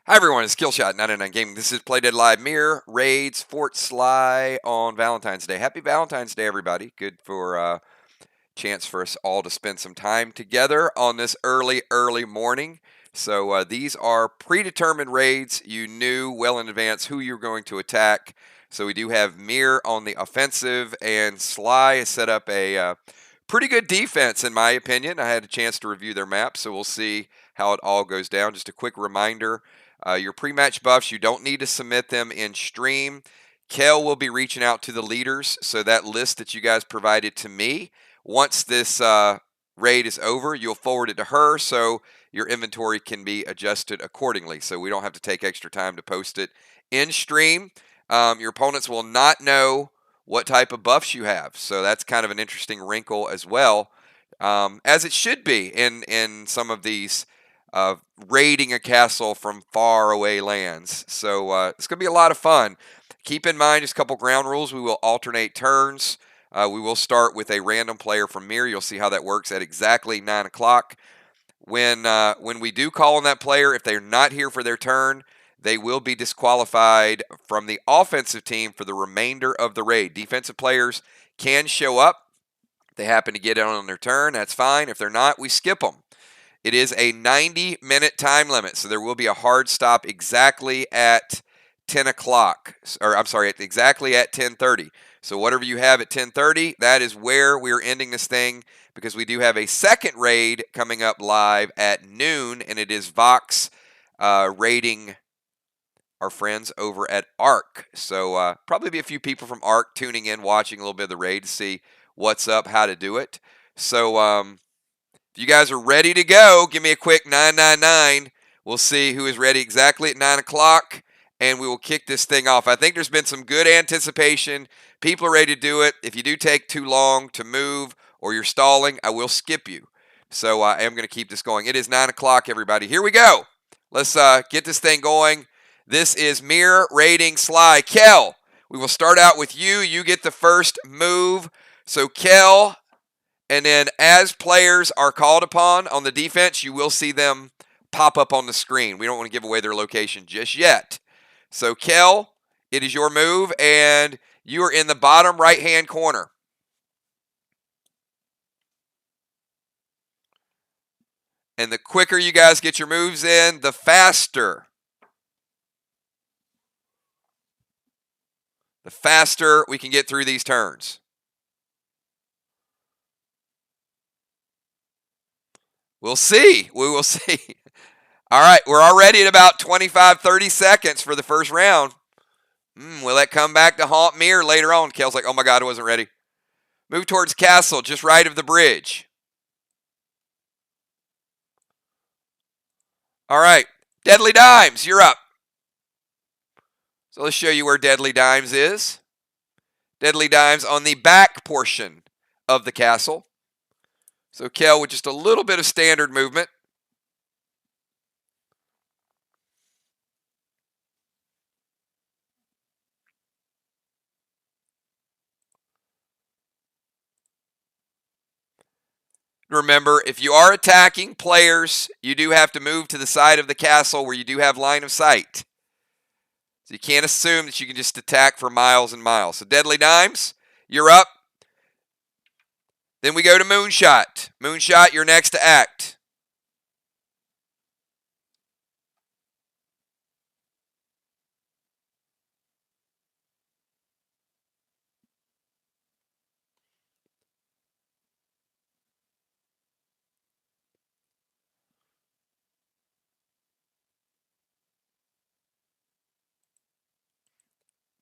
Hi everyone, it's Killshot 99 Gaming. This is Play Dead Live Mirror Raids Fort Sly on Valentine's Day. Happy Valentine's Day, everybody. Good for chance for us all to spend some time together on this early morning. So these are predetermined raids. You knew well in advance who you're going to attack. So we do have Mirror on the offensive, and Sly has set up a pretty good defense, in my opinion. I had a chance to review their map, so we'll see how it all goes down. Just a quick reminder. Your pre-match buffs, you don't need to submit them in stream. Kel will be reaching out to the leaders, so that list that you guys provided to me, once this raid is over, you'll forward it to her, so your inventory can be adjusted accordingly, so we don't have to take extra time to post it in stream. Your opponents will not know what type of buffs you have, so that's kind of an interesting wrinkle as well, as it should be in some of these raiding a castle from far away lands. So it's going to be a lot of fun. Keep in mind just a couple ground rules. We will alternate turns. We will start with a random player from Mirror. You'll see how that works at exactly 9 o'clock. When we do call on that player, if they're not here for their turn, they will be disqualified from the offensive team for the remainder of the raid. Defensive players can show up. If they happen to get it on their turn, that's fine. If they're not, we skip them. It is a 90-minute time limit, so there will be a hard stop exactly at 10 o'clock. Or I'm sorry, exactly at 10:30. So whatever you have at 10:30, that is where we're ending this thing, because we do have a second raid coming up live at noon, and it is Vox raiding our friends over at Arc. So probably be a few people from Arc tuning in, watching a little bit of the raid to see what's up, how to do it. So if you guys are ready to go, give me a quick 999. We'll see who is ready exactly at 9 o'clock, and we will kick this thing off. I think there's been some good anticipation. People are ready to do it. If you do take too long to move or you're stalling, I will skip you. So I am going to keep this going. It is 9 o'clock, everybody. Here we go. Let's get this thing going. This is Mirror raiding Sly. Kel, we will start out with you. You get the first move. So Kel, and then as players are called upon on the defense, you will see them pop up on the screen. We don't want to give away their location just yet. So, Kel, it is your move, and you are in the bottom right-hand corner. And the quicker you guys get your moves in, the faster. The faster we can get through these turns. We'll see. We will see. All right, we're already at about 25, 30 seconds for the first round. Will that come back to haunt Mirror later on? Kel's like, oh my God, I wasn't ready. Move towards Castle, just right of the bridge. All right, Deadly Dimes, you're up. So let's show you where Deadly Dimes is. Deadly Dimes on the back portion of the castle. So Kel with just a little bit of standard movement. Remember, if you are attacking players, you do have to move to the side of the castle where you do have line of sight. So you can't assume that you can just attack for miles and miles. So Deadly Dimes, you're up. Then we go to Moonshot. Moonshot, you're next to act.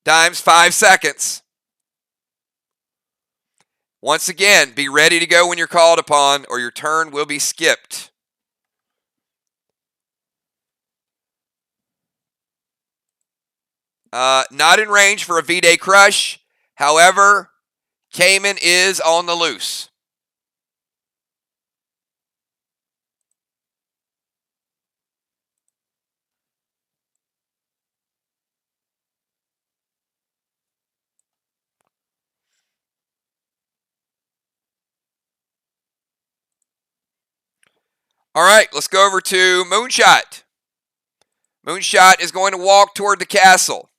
Dimes, 5 seconds. Once again, be ready to go when you're called upon, or your turn will be skipped. Not in range for a V-Day Crush. However, Cayman is on the loose. All right, let's go over to Moonshot. Moonshot is going to walk toward the castle.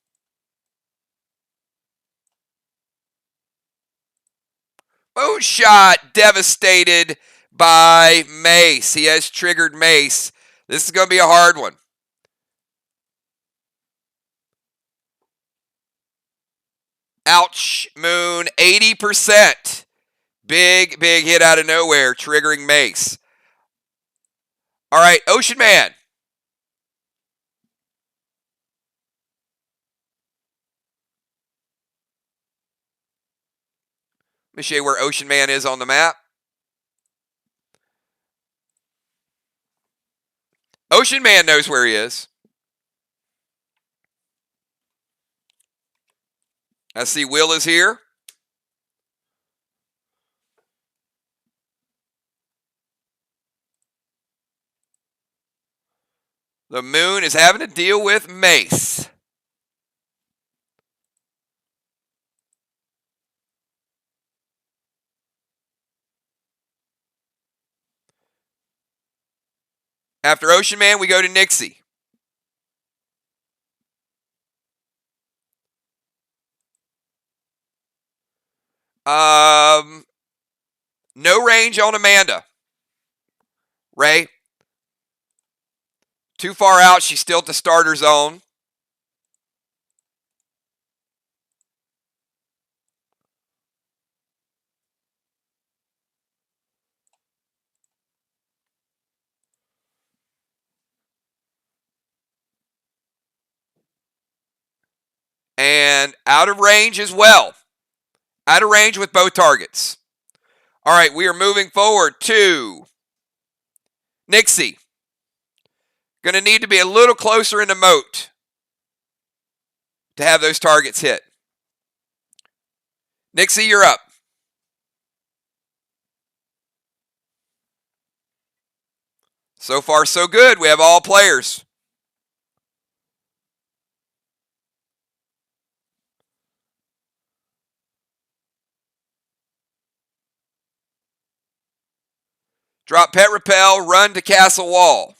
Moonshot devastated by Mace. He has triggered Mace. This is going to be a hard one. Ouch, Moon, 80%. Big hit out of nowhere, triggering Mace. All right, Ocean Man. Let me show you where Ocean Man is on the map. Ocean Man knows where he is. I see Will is here. The Moon is having to deal with Mace. After Ocean Man, we go to Nixie. No range on Amanda. Ray. Too far out. She's still at the starter zone. And out of range as well. Out of range with both targets. All right, we are moving forward to Nixie. Going to need to be a little closer in the moat to have those targets hit. Nixie, you're up. So far, so good. We have all players. Drop Pet Repel, run to Castle Wall.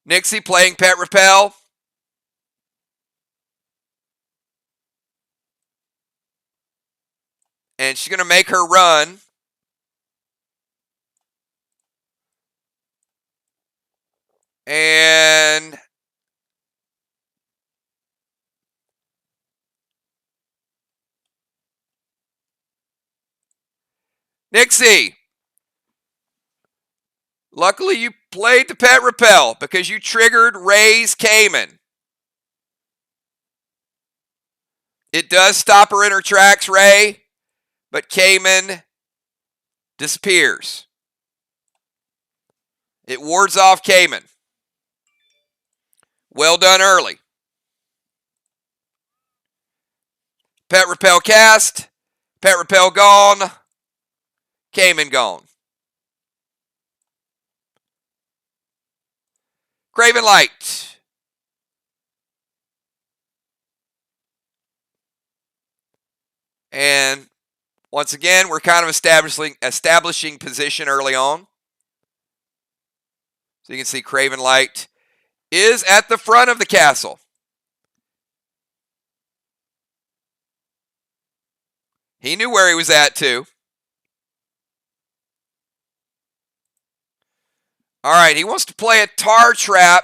Nixie playing Pet Repel. And she's going to make her run. And Nixie, luckily you played the Pet Repel because you triggered Ray's Cayman. It does stop her in her tracks, Ray, but Cayman disappears. It wards off Cayman. Well done early. Pet Repel cast. Pet Repel gone. Cayman gone. Craven Light. And once again, we're kind of establishing position early on. So you can see Craven Light is at the front of the castle. He knew where he was at too. All right, he wants to play a tar trap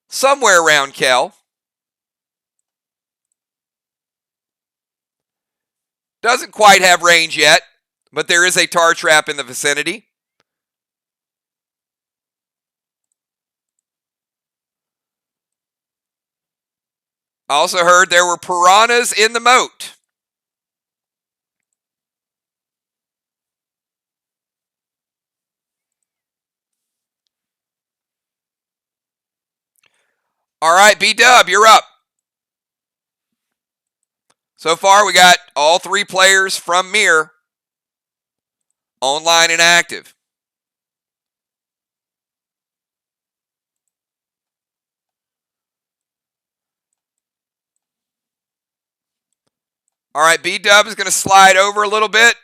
somewhere around Kel. Doesn't quite have range yet, but there is a tar trap in the vicinity. I also heard there were piranhas in the moat. All right, B-Dub, you're up. So far, we got all three players from Mir online and active. All right, B-Dub is going to slide over a little bit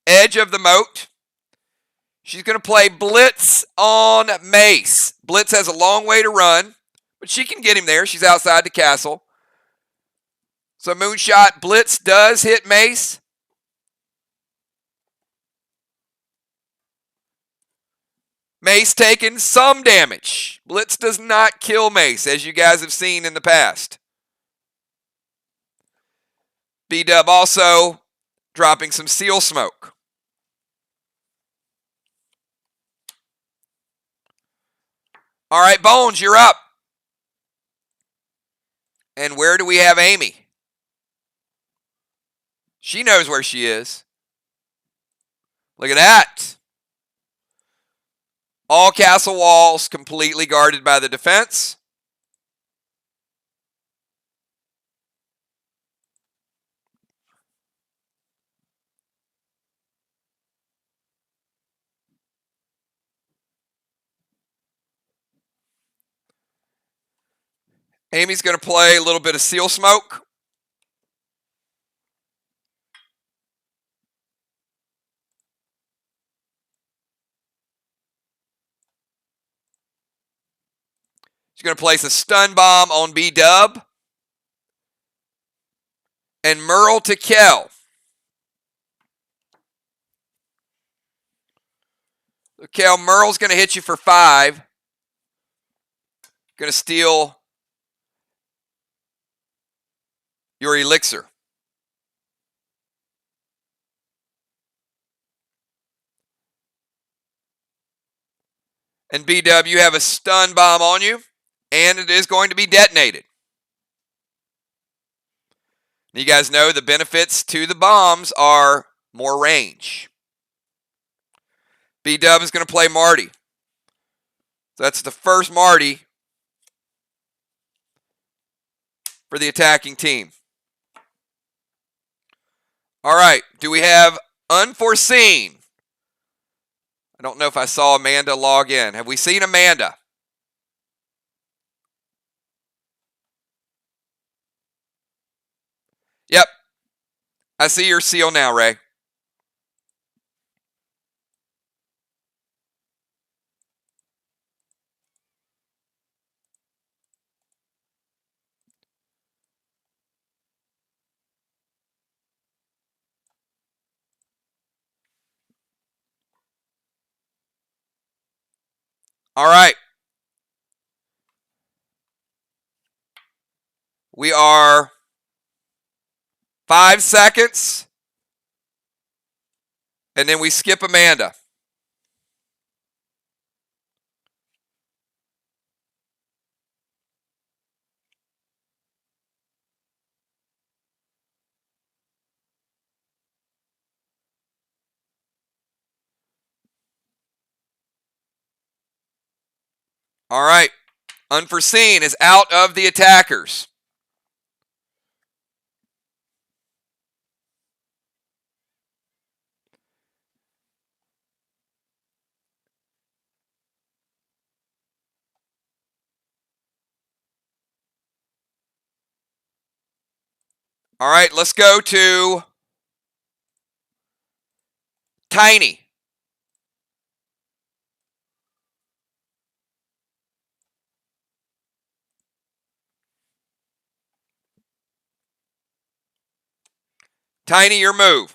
edge of the moat. She's going to play Blitz on Mace. Blitz has a long way to run, but she can get him there. She's outside the castle. So Moonshot Blitz does hit Mace. Mace taking some damage. Blitz does not kill Mace, as you guys have seen in the past. B-Dub also dropping some Seal Smoke. All right, Bones, you're up. And where do we have Amy? She knows where she is. Look at that. All castle walls completely guarded by the defense. Amy's going to play a little bit of Seal Smoke. She's going to place a Stun Bomb on B-Dub. And Merle to Kel. Kel, Merle's going to hit you for 5. Going to steal your elixir. And B-Dub, you have a Stun Bomb on you, and it is going to be detonated. You guys know the benefits to the bombs are more range. B-Dub is going to play Marty. So that's the first Marty for the attacking team. All right, do we have Unforeseen? I don't know if I saw Amanda log in. Have we seen Amanda? Yep. I see your seal now, Ray. All right. We are 5 seconds. And then we skip Amanda. All right. Unforeseen is out of the attackers. All right, let's go to Tiny. Tiny, your move.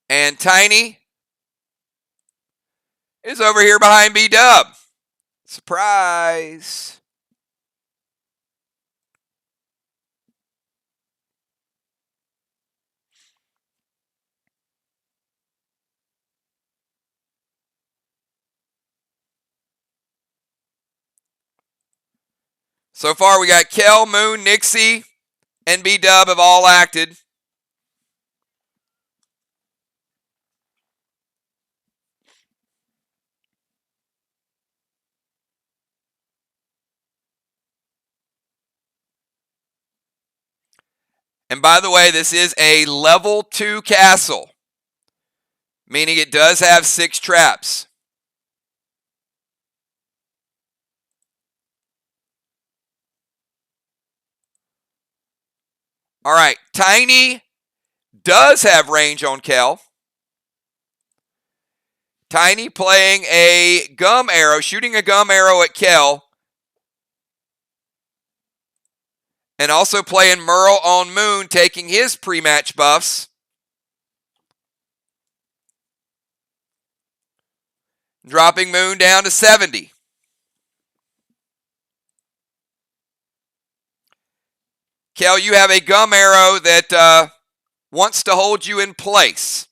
And Tiny is over here behind B-Dub. Surprise. So far, we got Kel, Moon, Nixie, and B-Dub have all acted. And by the way, this is a level 2 castle, meaning it does have 6 traps. All right, Tiny does have range on Kel. Tiny playing a gum arrow, shooting a gum arrow at Kel. And also playing Merle on Moon, taking his pre-match buffs. Dropping Moon down to 70. Kel, you have a gum arrow that wants to hold you in place.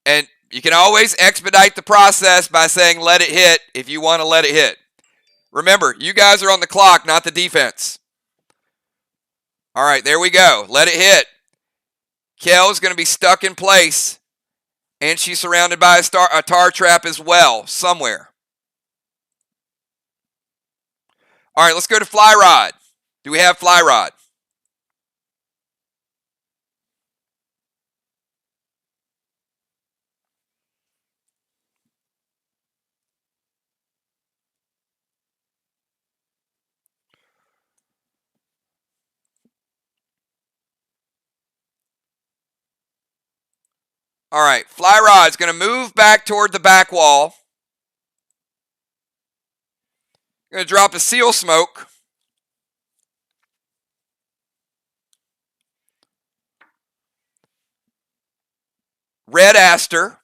And you can always expedite the process by saying let it hit if you want to let it hit. Remember, you guys are on the clock, not the defense. All right, there we go. Let it hit. Kel's going to be stuck in place, and she's surrounded by a tar trap as well, somewhere. All right, let's go to Fly Rod. Do we have Fly Rod? All right, Fly Rod's going to move back toward the back wall. Going to drop a Seal Smoke. Red Aster.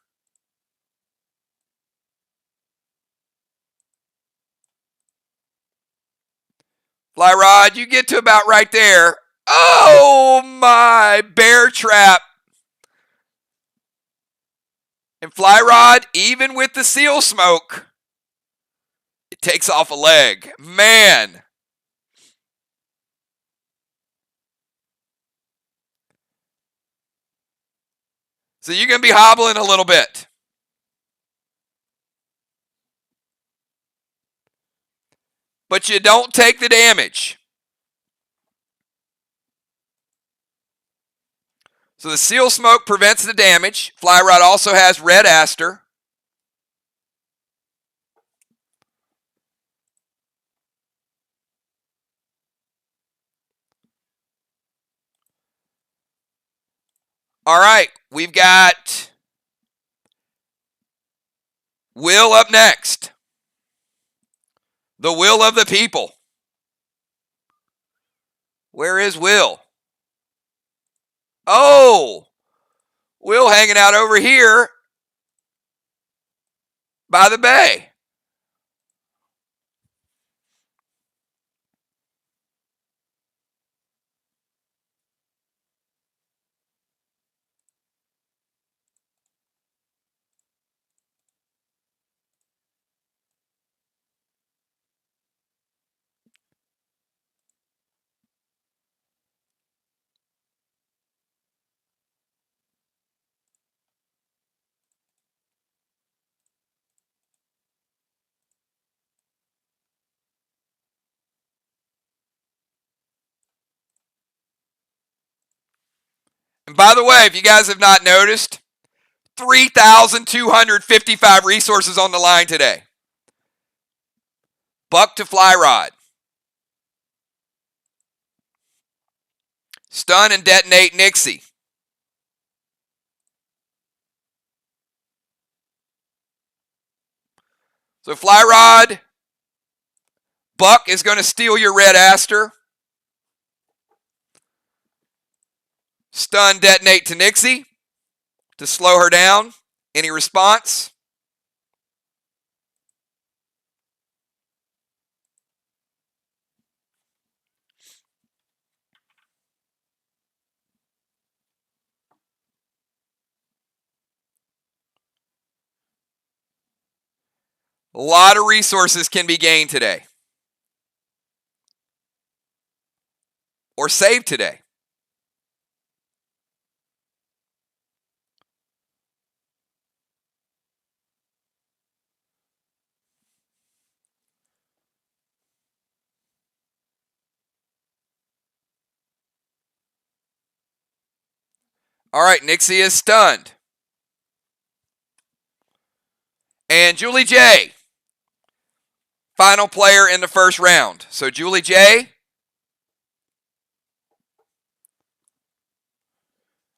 Fly Rod, you get to about right there. Oh my, Bear Trap. And Fly Rod, even with the Seal Smoke, it takes off a leg. Man. So you're going to be hobbling a little bit. But you don't take the damage. So the Seal Smoke prevents the damage. Fly Rod also has Red Aster. All right, we've got Will up next. The will of the people. Where is Will? Oh, Will hanging out over here by the bay. And by the way, if you guys have not noticed, 3,255 resources on the line today. Buck to Fly Rod. Stun and detonate Nixie. So Fly Rod, Buck is going to steal your red Aster. Stun detonate to Nixie to slow her down. Any response? A lot of resources can be gained today. Or saved today. All right, Nixie is stunned. And Julie J, final player in the first round. So Julie J.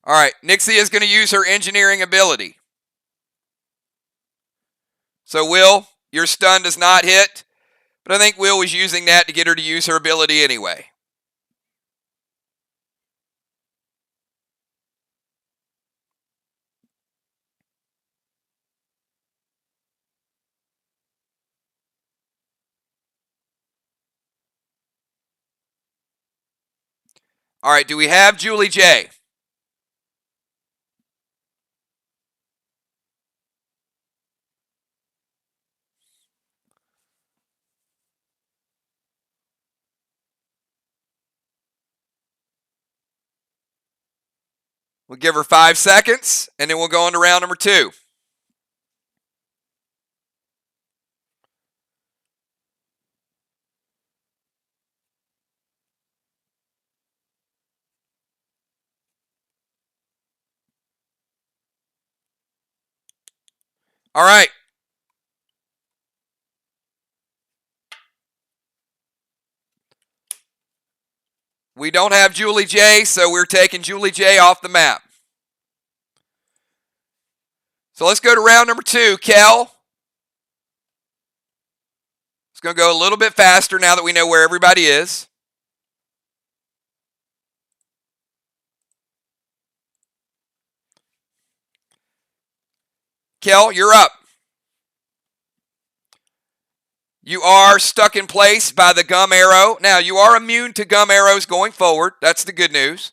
All right, Nixie is going to use her engineering ability. So Will, your stun does not hit, but I think Will was using that to get her to use her ability anyway. All right, do we have Julie J? We'll give her 5 seconds, and then we'll go on to round number 2. All right. We don't have Julie J, so we're taking Julie J off the map. So let's go to round number 2. Kel. It's going to go a little bit faster now that we know where everybody is. Kel, you're up. You are stuck in place by the gum arrow. Now, you are immune to gum arrows going forward. That's the good news.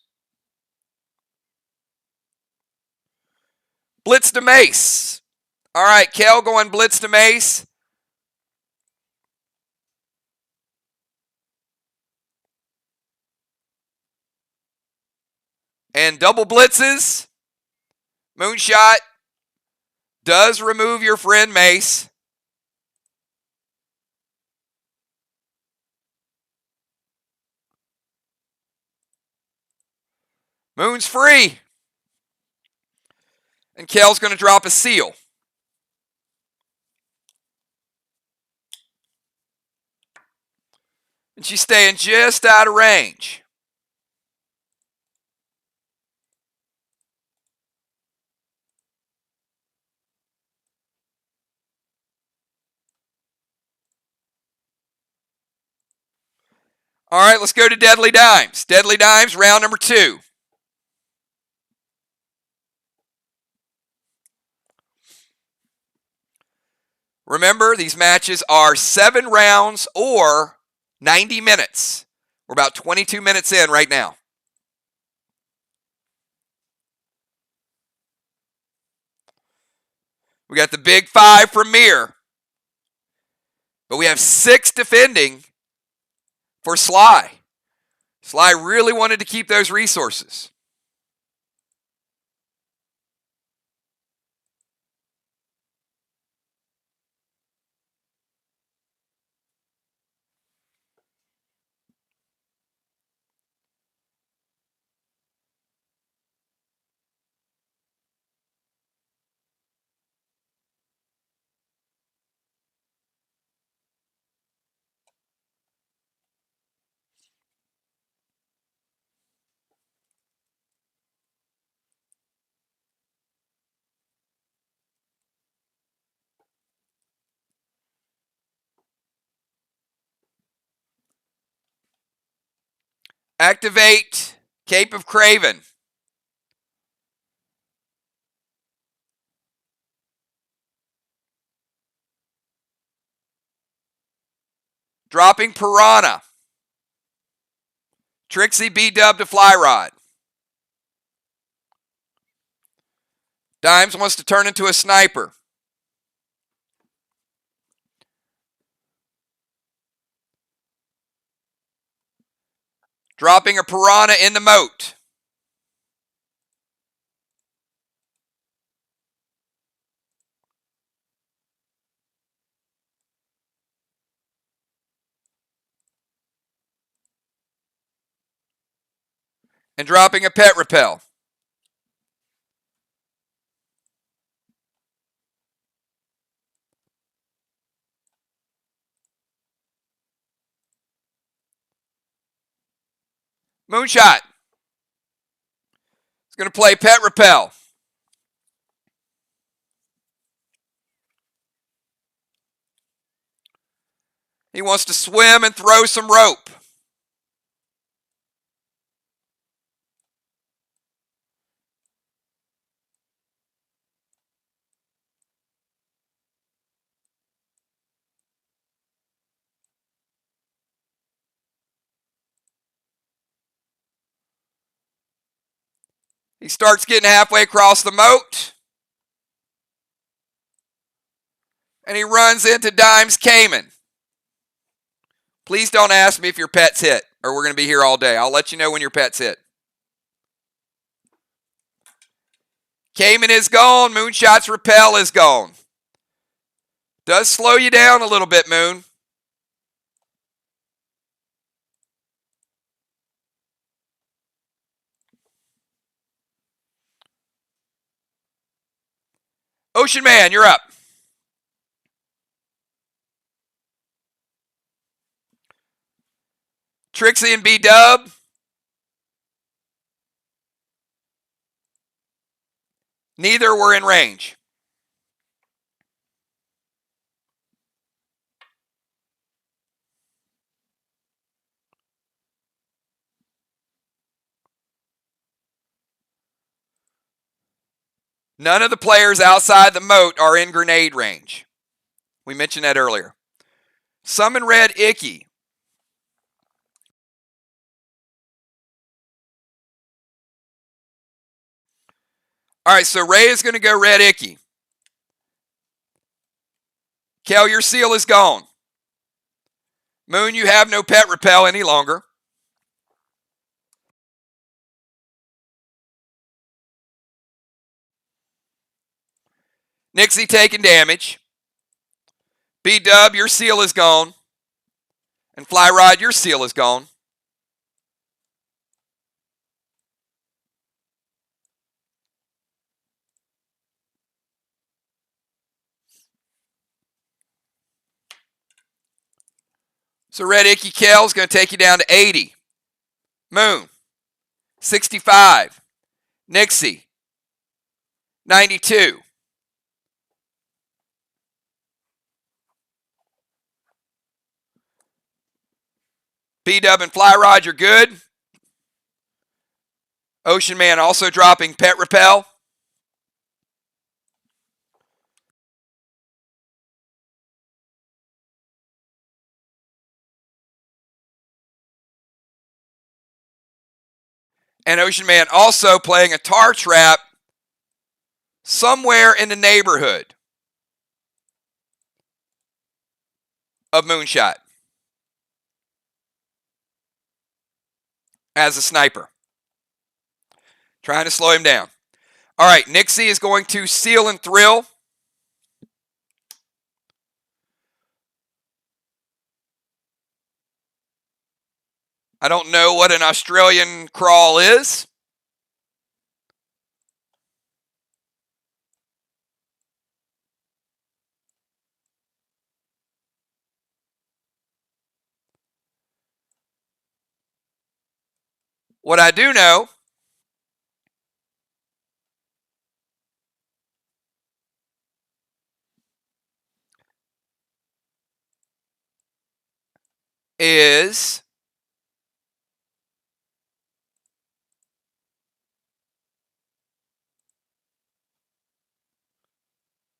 Blitz to Mace. All right, Kel going blitz to Mace. And double blitzes. Moonshot does remove your friend Mace. Moon's free. And Kel's going to drop a seal. And she's staying just out of range. All right, let's go to Deadly Dimes. Deadly Dimes, round number 2. Remember, these matches are 7 rounds or 90 minutes. We're about 22 minutes in right now. We got the big 5 from Mir. But we have 6 defending for Sly. Sly really wanted to keep those resources. Activate Cape of Craven. Dropping Piranha. Trixie B-Dub to Fly Rod. Dimes wants to turn into a sniper. Dropping a Piranha in the moat. And dropping a Pet Repel. Moonshot. He's going to play Pet Repel. He wants to swim and throw some rope. He starts getting halfway across the moat. And he runs into Dimes Cayman. Please don't ask me if your pet's hit, or we're going to be here all day. I'll let you know when your pet's hit. Cayman is gone. Moonshot's Repel is gone. Does slow you down a little bit, Moon. Ocean Man, you're up. Trixie and B-Dub. Neither were in range. None of the players outside the moat are in grenade range. We mentioned that earlier. Summon Red Icky. All right, so Ray is going to go Red Icky. Kel, your seal is gone. Moon, you have no Pet Repel any longer. Nixie taking damage. B-Dub, your seal is gone. And Fly Rod, your seal is gone. So Red Icky Kel is going to take you down to 80. Moon, 65. Nixie, 92. B-Dub and Fly Rod, you're good. Ocean Man also dropping Pet Repel. And Ocean Man also playing a tar trap somewhere in the neighborhood of Moonshot as a sniper, trying to slow him down. All right, Nixie is going to seal and thrill. I don't know what an Australian crawl is. What I do know is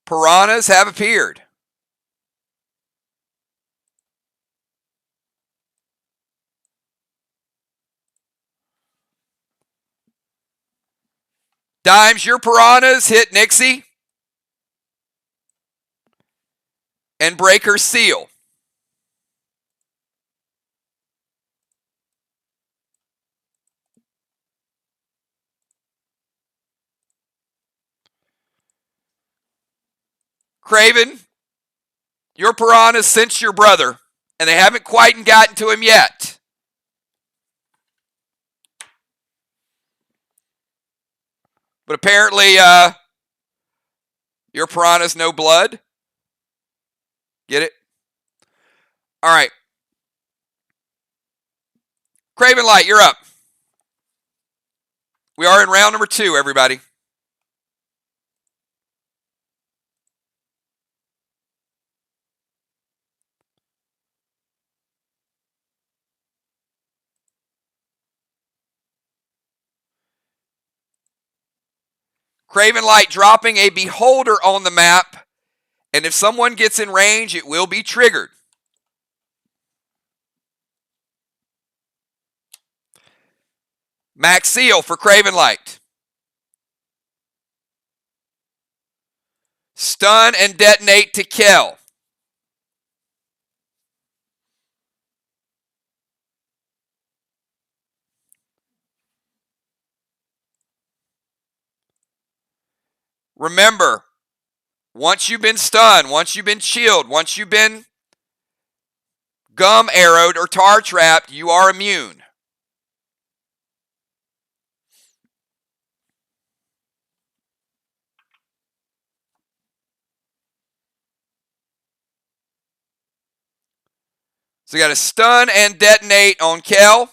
Piranhas have appeared. Dimes, your piranhas hit Nixie and break her seal. Craven, your piranhas sensed your brother, and they haven't quite gotten to him yet. But apparently, your piranhas know blood. Get it? All right. Craven Light, you're up. We are in round number 2, everybody. Craven Light dropping a beholder on the map, and if someone gets in range, it will be triggered. Max Seal for Craven Light. Stun and detonate to kill. Remember, once you've been stunned, once you've been chilled, once you've been gum arrowed or tar trapped, you are immune. So you got to stun and detonate on Kel.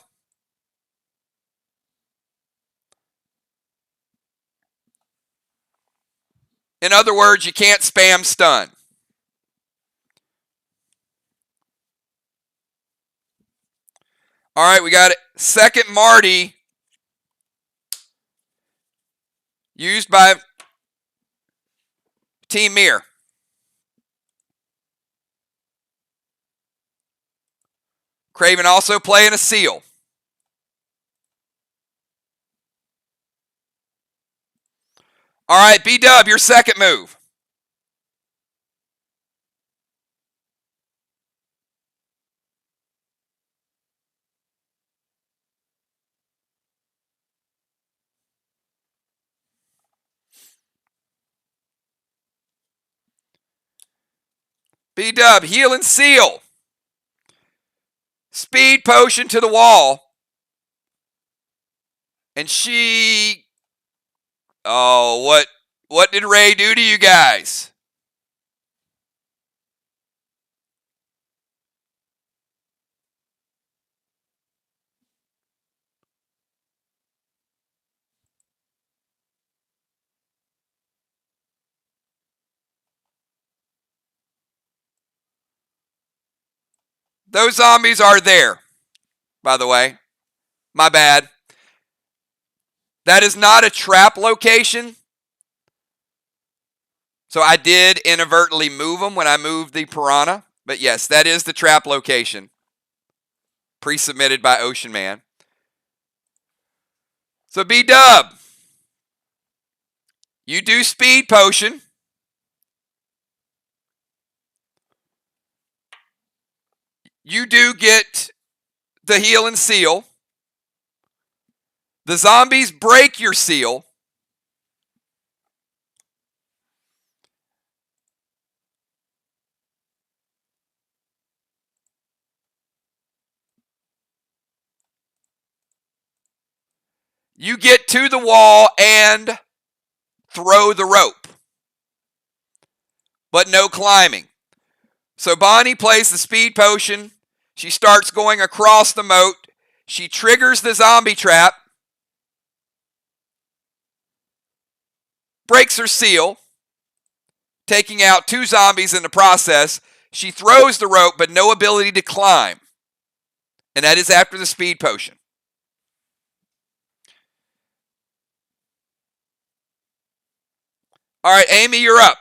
In other words, you can't spam stun. All right, we got it. Second Marty used by Team Mir. Craven also playing a seal. All right, B-Dub, your second move. B-Dub, heal and seal. Speed potion to the wall. And she... Oh, what did Ray do to you guys? Those zombies are there, by the way. My bad. That is not a trap location. So I did inadvertently move them when I moved the piranha. But yes, that is the trap location. Pre-submitted by Ocean Man. So B-Dub, you do speed potion. You do get the heal and seal. The zombies break your seal. You get to the wall and throw the rope. But no climbing. So Bonnie plays the speed potion. She starts going across the moat. She triggers the zombie trap. Breaks her seal, taking out 2 zombies in the process. She throws the rope, but no ability to climb. And that is after the speed potion. All right, Amy, you're up.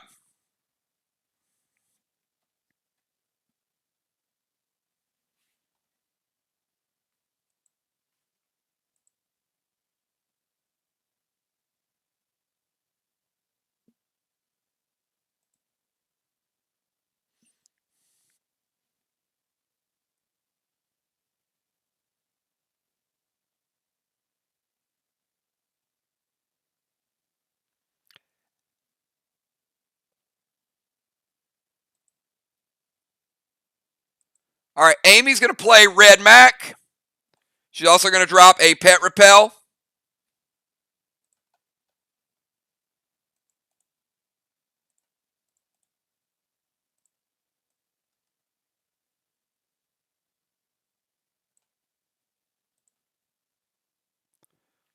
All right, Amy's going to play Red Mac. She's also going to drop a Pet Repel.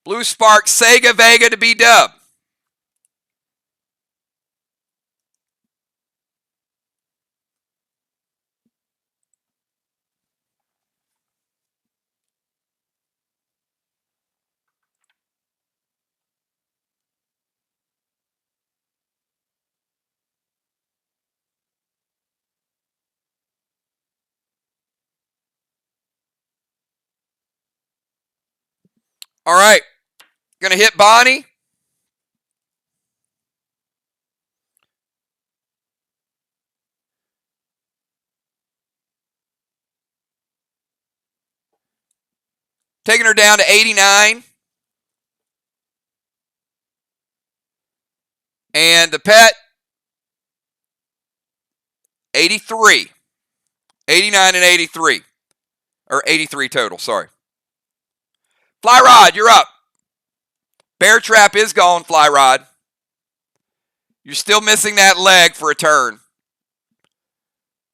Blue Spark, Sega Vega to B-Dub. All right, going to hit Bonnie. Taking her down to 89. And the pet, 83. 89 and 83. Or 83 total, sorry. Fly Rod, you're up. Bear Trap is gone, Fly Rod. You're still missing that leg for a turn.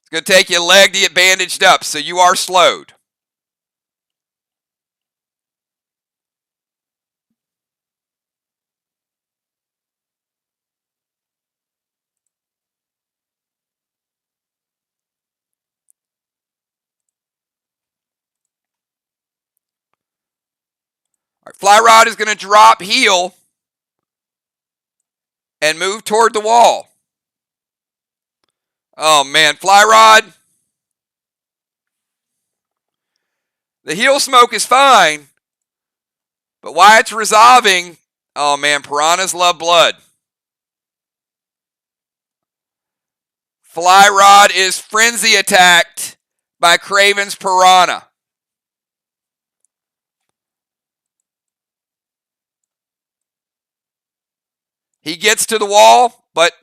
It's going to take you a leg to get bandaged up, so you are slowed. All right, Fly Rod is going to drop heel and move toward the wall. Oh, man, Fly Rod. The heel smoke is fine, but why it's resolving, oh, man, piranhas love blood. Fly Rod is frenzy attacked by Craven's Piranha. He gets to the wall, but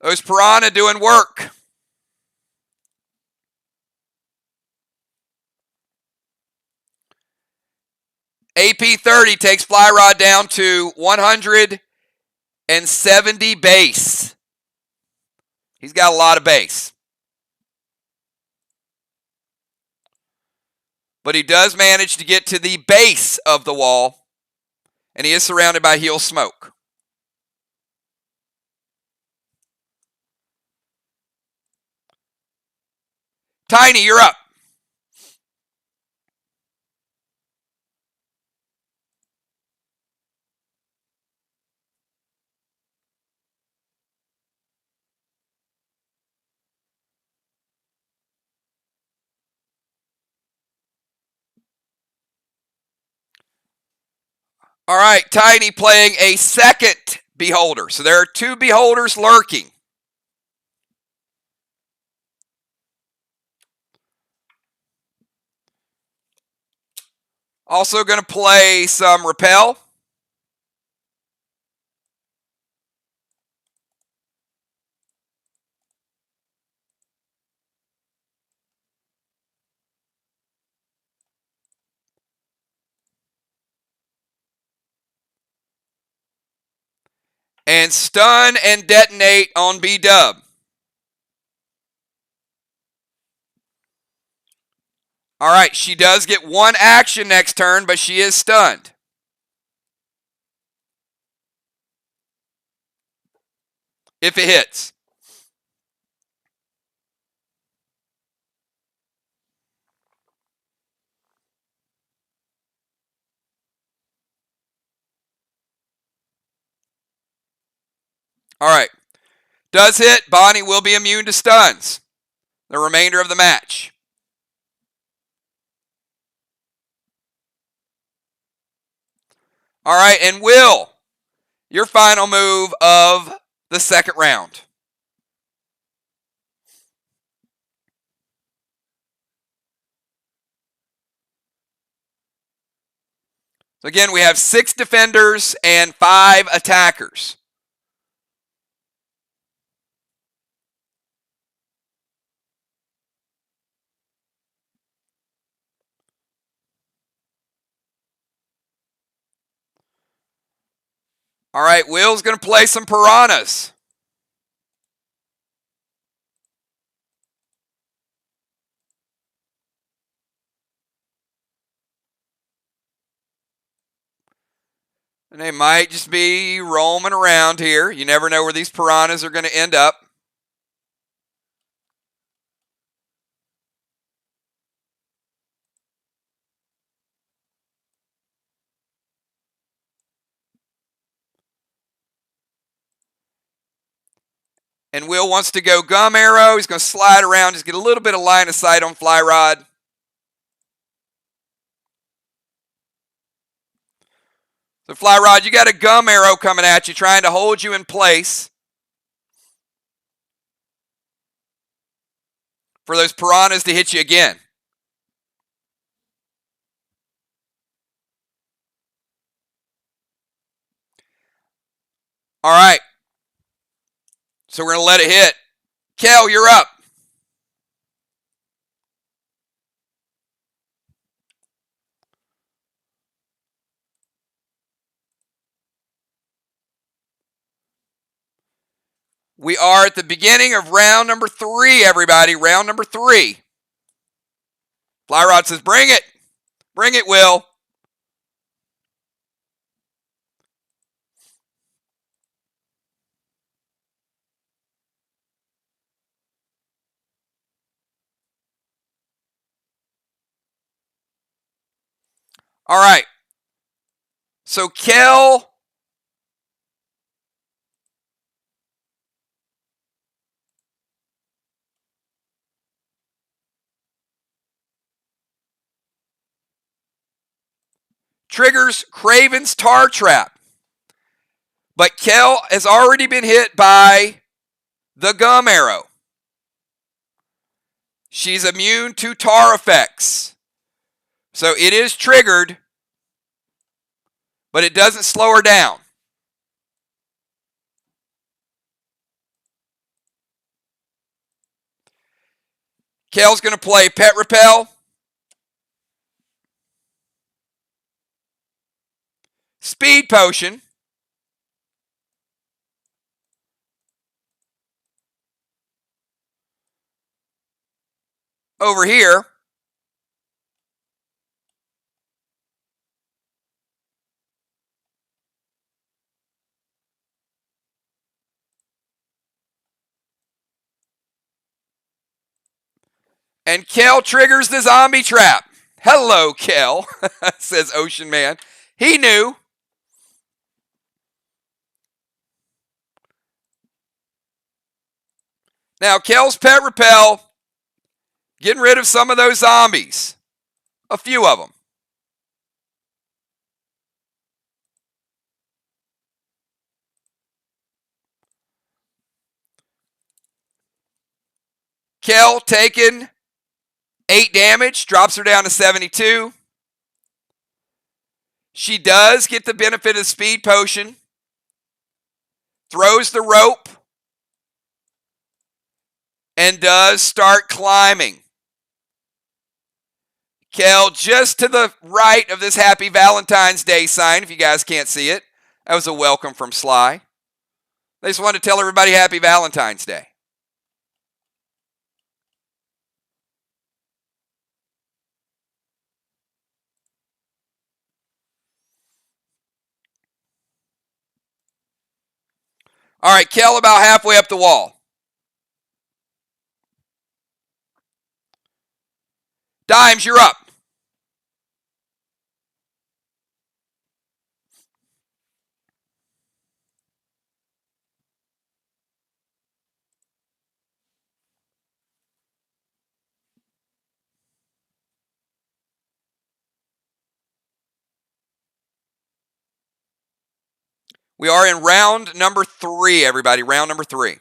those Piranha doing work. AP 30 takes Fly Rod down to 170 base. He's got a lot of base. But he does manage to get to the base of the wall, and he is surrounded by heel smoke. Tiny, you're up. All right, Tiny playing a second Beholder. So there are two Beholders lurking. Also going to play some Repel. And stun and detonate on B-Dub. All right, she does get one action next turn, but she is stunned. If it hits. All right. Does hit. Bonnie will be immune to stuns the remainder of the match. All right, and Will, your final move of the second round. So again, we have 6 defenders and 5 attackers. All right, Will's going to play some piranhas. And they might just be roaming around here. You never know where these piranhas are going to end up. And Will wants to go gum arrow. He's going to slide around, just get a little bit of line of sight on fly rod. So fly rod, you got a gum arrow coming at you, trying to hold you in place for those piranhas to hit you again. All right. So we're going to let it hit. Kel, you're up. We are at the beginning of round number 3, everybody. Round number 3. Fly rod says, bring it. Bring it, Will. All right. So Kel triggers Craven's tar trap. But Kel has already been hit by the gum arrow. She's immune to tar effects. So it is triggered, but it doesn't slow her down. Kel's going to play Pet Repel, Speed Potion, over here, and Kel triggers the zombie trap. Hello, Kel, says Ocean Man. He knew. Now, Kel's Pet Repel, getting rid of some of those zombies. A few of them. Kel taking 8 damage, drops her down to 72. She does get the benefit of Speed Potion. Throws the rope. And does start climbing. Kel just to the right of this Happy Valentine's Day sign, if you guys can't see it. That was a welcome from Sly. They just wanted to tell everybody Happy Valentine's Day. All right, Kel about halfway up the wall. Dimes, you're up. We are in round number 3, everybody. Round number 3.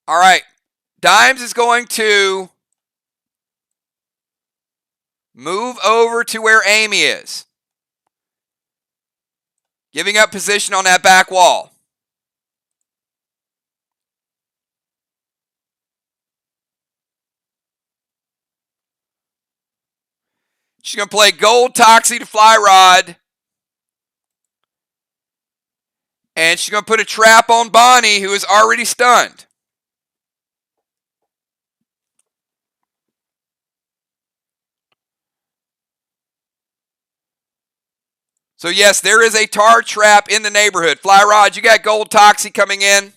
All right. Dimes is going to move over to where Amy is. Giving up position on that back wall. She's going to play gold Toxie to fly rod. And she's going to put a trap on Bonnie, who is already stunned. So yes, there is a tar trap in the neighborhood. Fly rod, you got gold Toxie coming in.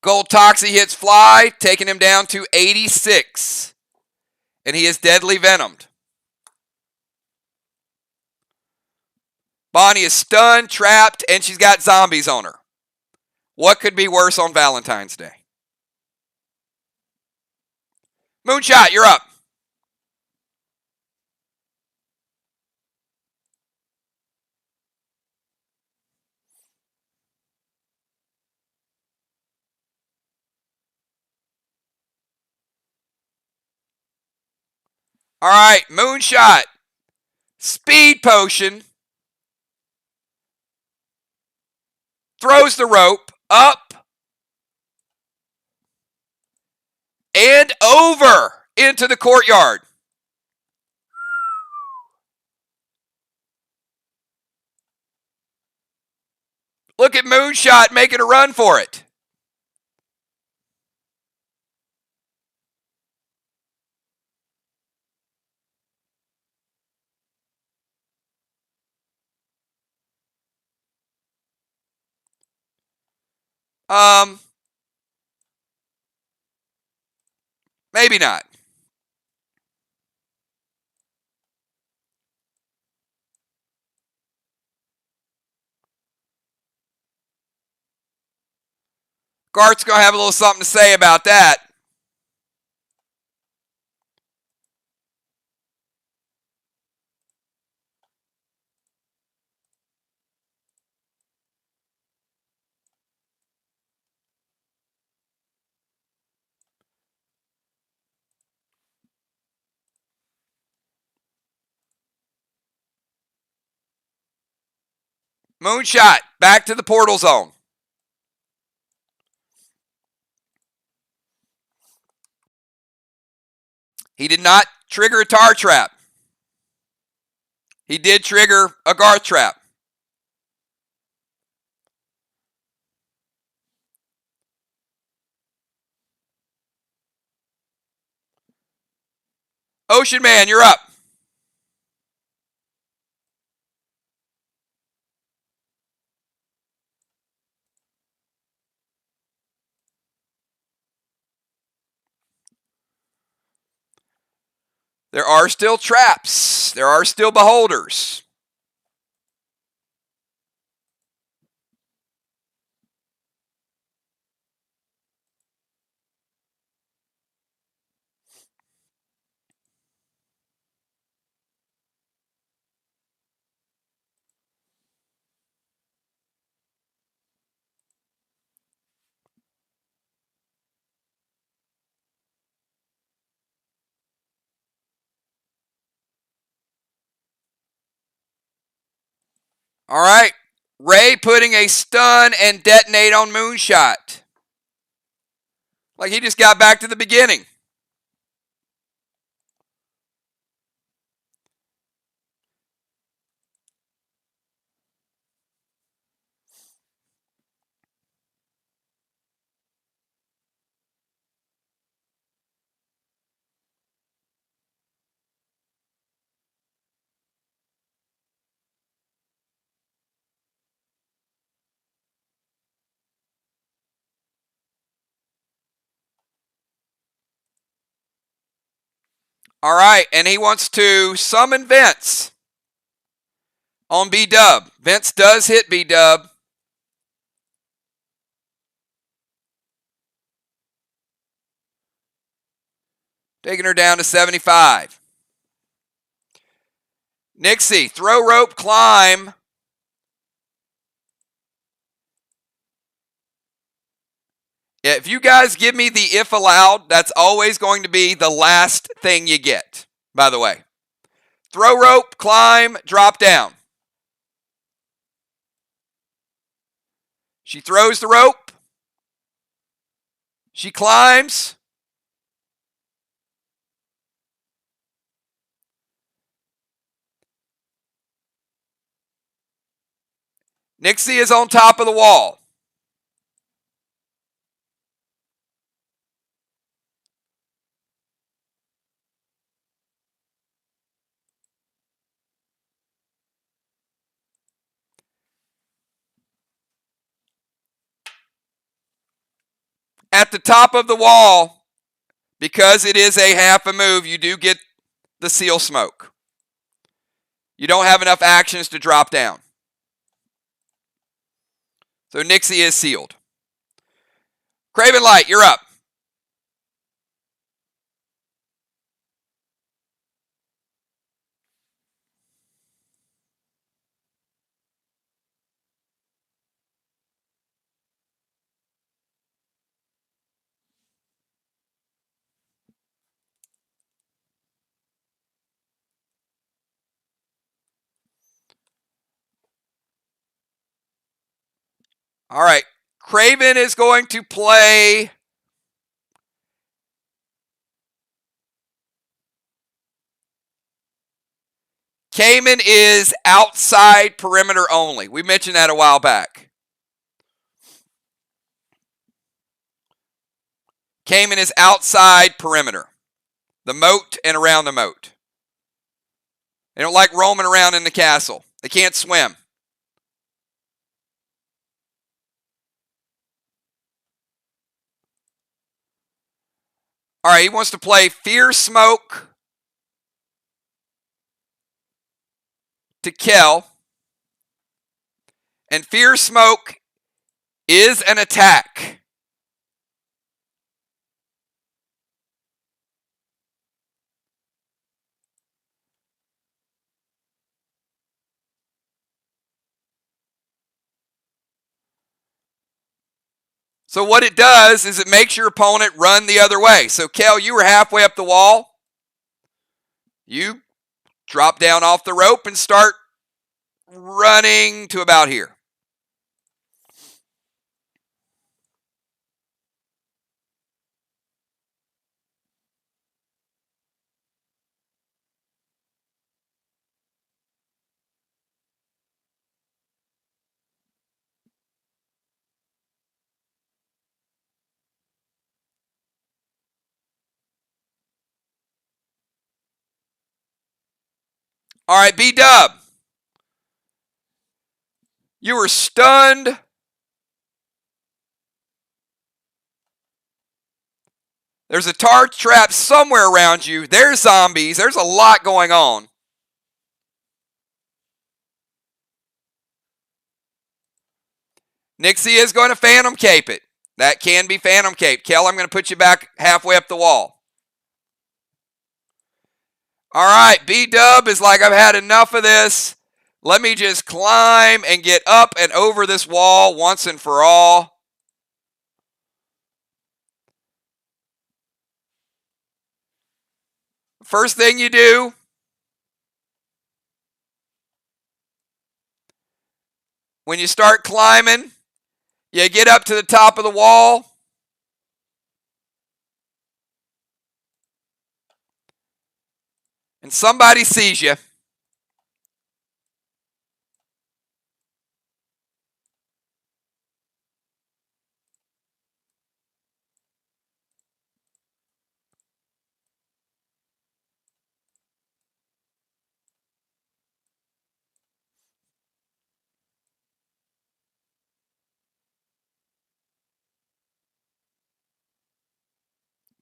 Gold Toxie hits Fly, taking him down to 86. And he is deadly venomed. Bonnie is stunned, trapped, and she's got zombies on her. What could be worse on Valentine's Day? Moonshot, you're up. All right, Moonshot. Speed potion. Throws the rope up and over into the courtyard. Look at Moonshot making a run for it. Maybe not. Gart's going to have a little something to say about that. Moonshot, back to the portal zone. He did not trigger a tar trap. He did trigger a Garth trap. Ocean Man, you're up. There are still traps. There are still beholders. All right. Ray putting a stun and detonate on Moonshot. Like he just got back to the beginning. All right, and he wants to summon Vince on B-Dub. Vince does hit B-Dub. Taking her down to 75. Nixie, throw rope, climb. If you guys give me the if allowed, that's always going to be the last thing you get. by the way. Throw rope, climb, drop down. She throws the rope. She climbs. Nixie is on top of the wall. At the top of the wall, because it is a half a move, you do get the seal smoke. You don't have enough actions to drop down. So Nixie is sealed. Craven Light, you're up. All right. Craven is going to play Cayman is outside perimeter only. We mentioned that a while back. Cayman is outside perimeter. The moat and around the moat. They don't like roaming around in the castle. They can't swim. All right, he wants to play Fear Smoke to Kel. And Fear Smoke is an attack. So what it does is it makes your opponent run the other way. So Kel, you were halfway up the wall. You drop down off the rope and start running to about here. All right, B-Dub. You were stunned. There's a tar trap somewhere around you. There's zombies. There's a lot going on. Nixie is going to Phantom Cape it. That can be Phantom Cape. Kel, I'm going to put you back halfway up the wall. All right, B-Dub is like, I've had enough of this. Let me just climb and get up and over this wall once and for all. First thing you do, when you start climbing, you get up to the top of the wall. And somebody sees you.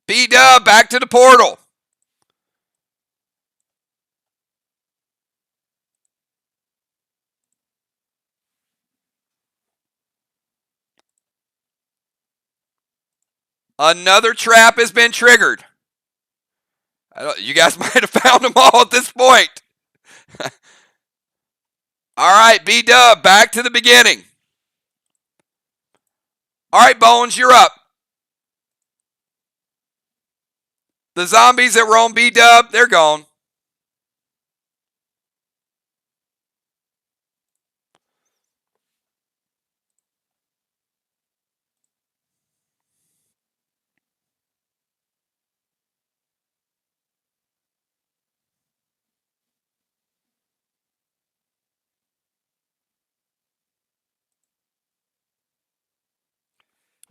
B-Dub, back to the portal. Another trap has been triggered. You guys might have found them all at this point. All right, B-Dub, back to the beginning. All right, Bones, you're up. The zombies that were on B-Dub, they're gone.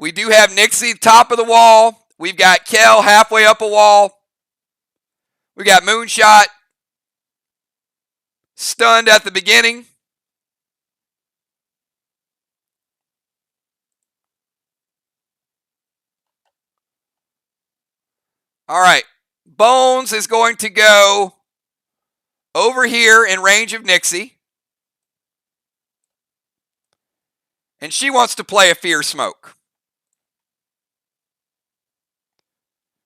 We do have Nixie top of the wall. We've got Kel halfway up a wall. We got Moonshot stunned at the beginning. All right. Bones is going to go over here in range of Nixie. And she wants to play a Fear Smoke.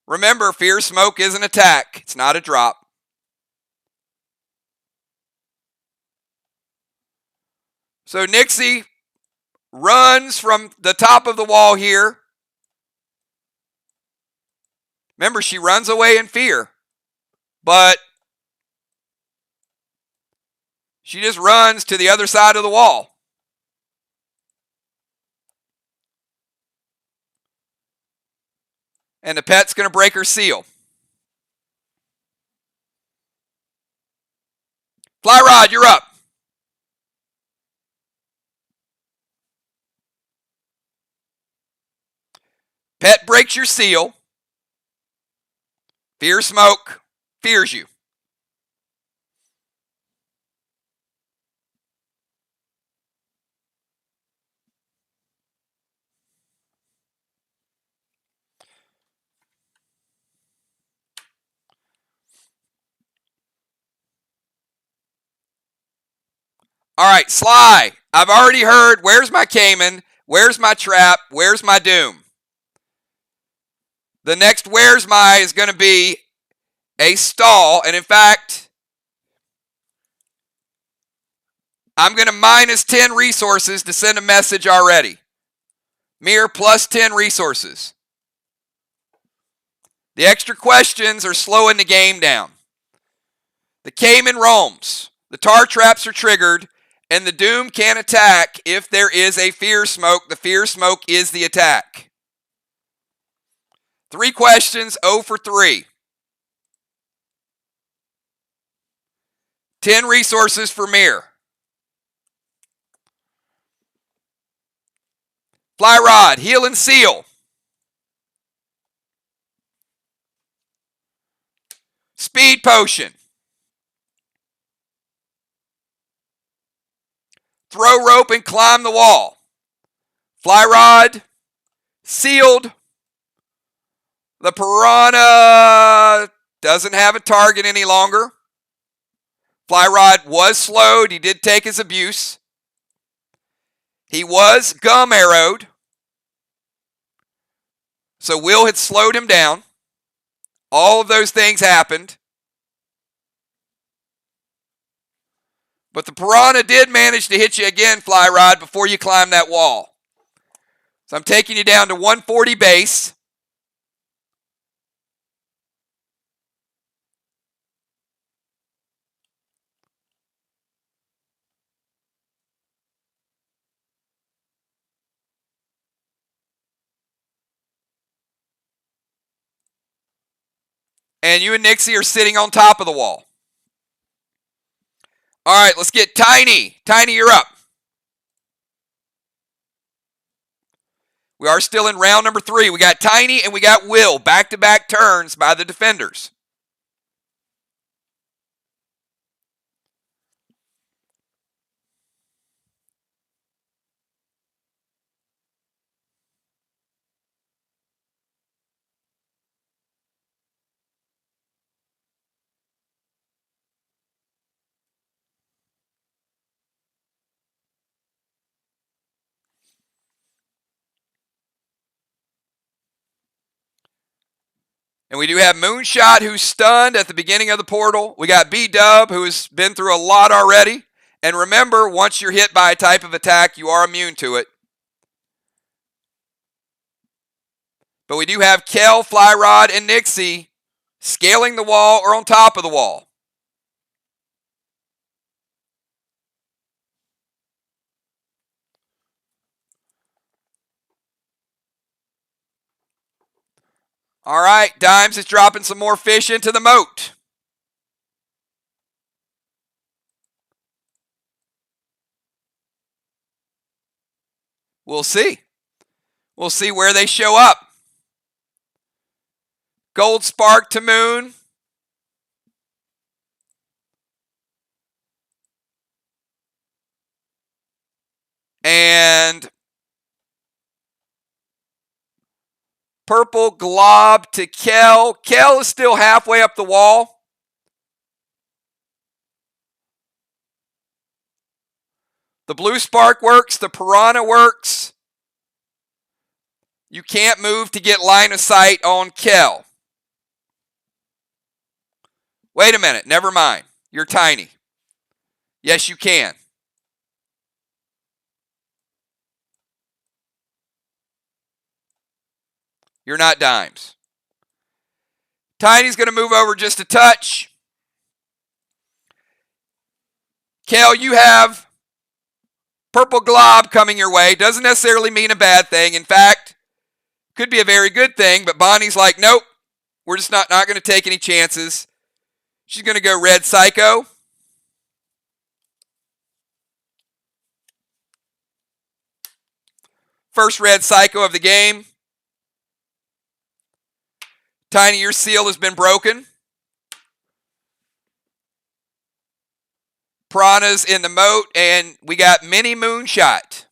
Remember, Fear Smoke is an attack. It's not a drop. So Nixie runs from the top of the wall here. Remember, she runs away in fear. But she just runs to the other side of the wall. And the pet's going to break her seal. Fly Rod, you're up. Pet breaks your seal. Fear Smoke fears you. All right, Sly. I've already heard, where's my Cayman? Where's my trap? Where's my doom? The next where's my is going to be a stall. And in fact, I'm going to minus 10 resources to send a message already. Mirror plus 10 resources. The extra questions are slowing the game down. The Cayman roams. The tar traps are triggered. And the doom can attack if there is a Fear Smoke. The Fear Smoke is the attack. 3 questions, 0 for 3. 10 resources for Mirror. Fly Rod, Heal and Seal. Speed Potion. Throw Rope and Climb the Wall. Fly Rod, Sealed. The Piranha doesn't have a target any longer. Fly Rod was slowed. He did take his abuse. He was gum arrowed. So Will had slowed him down. All of those things happened. But the Piranha did manage to hit you again, Fly Rod, before you climb that wall. So I'm taking you down to 140 base. And you and Nixie are sitting on top of the wall. All right, let's get Tiny. Tiny, you're up. We are still in round number 3. We got Tiny and we got Will. Back-to-back turns by the defenders. And we do have Moonshot, who's stunned at the beginning of the portal. We got B-Dub, who has been through a lot already. And remember, once you're hit by a type of attack, you are immune to it. But we do have Kel, Fly Rod, and Nixie scaling the wall or on top of the wall. All right, Dimes is dropping some more fish into the moat. We'll see. We'll see where they show up. Gold Spark to Moon. And Purple Glob to Kel. Kel is still halfway up the wall. The Blue Spark works. The Piranha works. You can't move to get line of sight on Kel. Wait a minute. Never mind. You're tiny. Yes, you can. You're not dimes. Tiny's going to move over just a touch. Kel, you have Purple Glob coming your way. Doesn't necessarily mean a bad thing. In fact, could be a very good thing, but Bonnie's like, nope, we're just not going to take any chances. She's going to go Red Psycho. First Red Psycho of the game. Tiny, your seal has been broken. Piranha's in the moat, and we got Mini Moonshot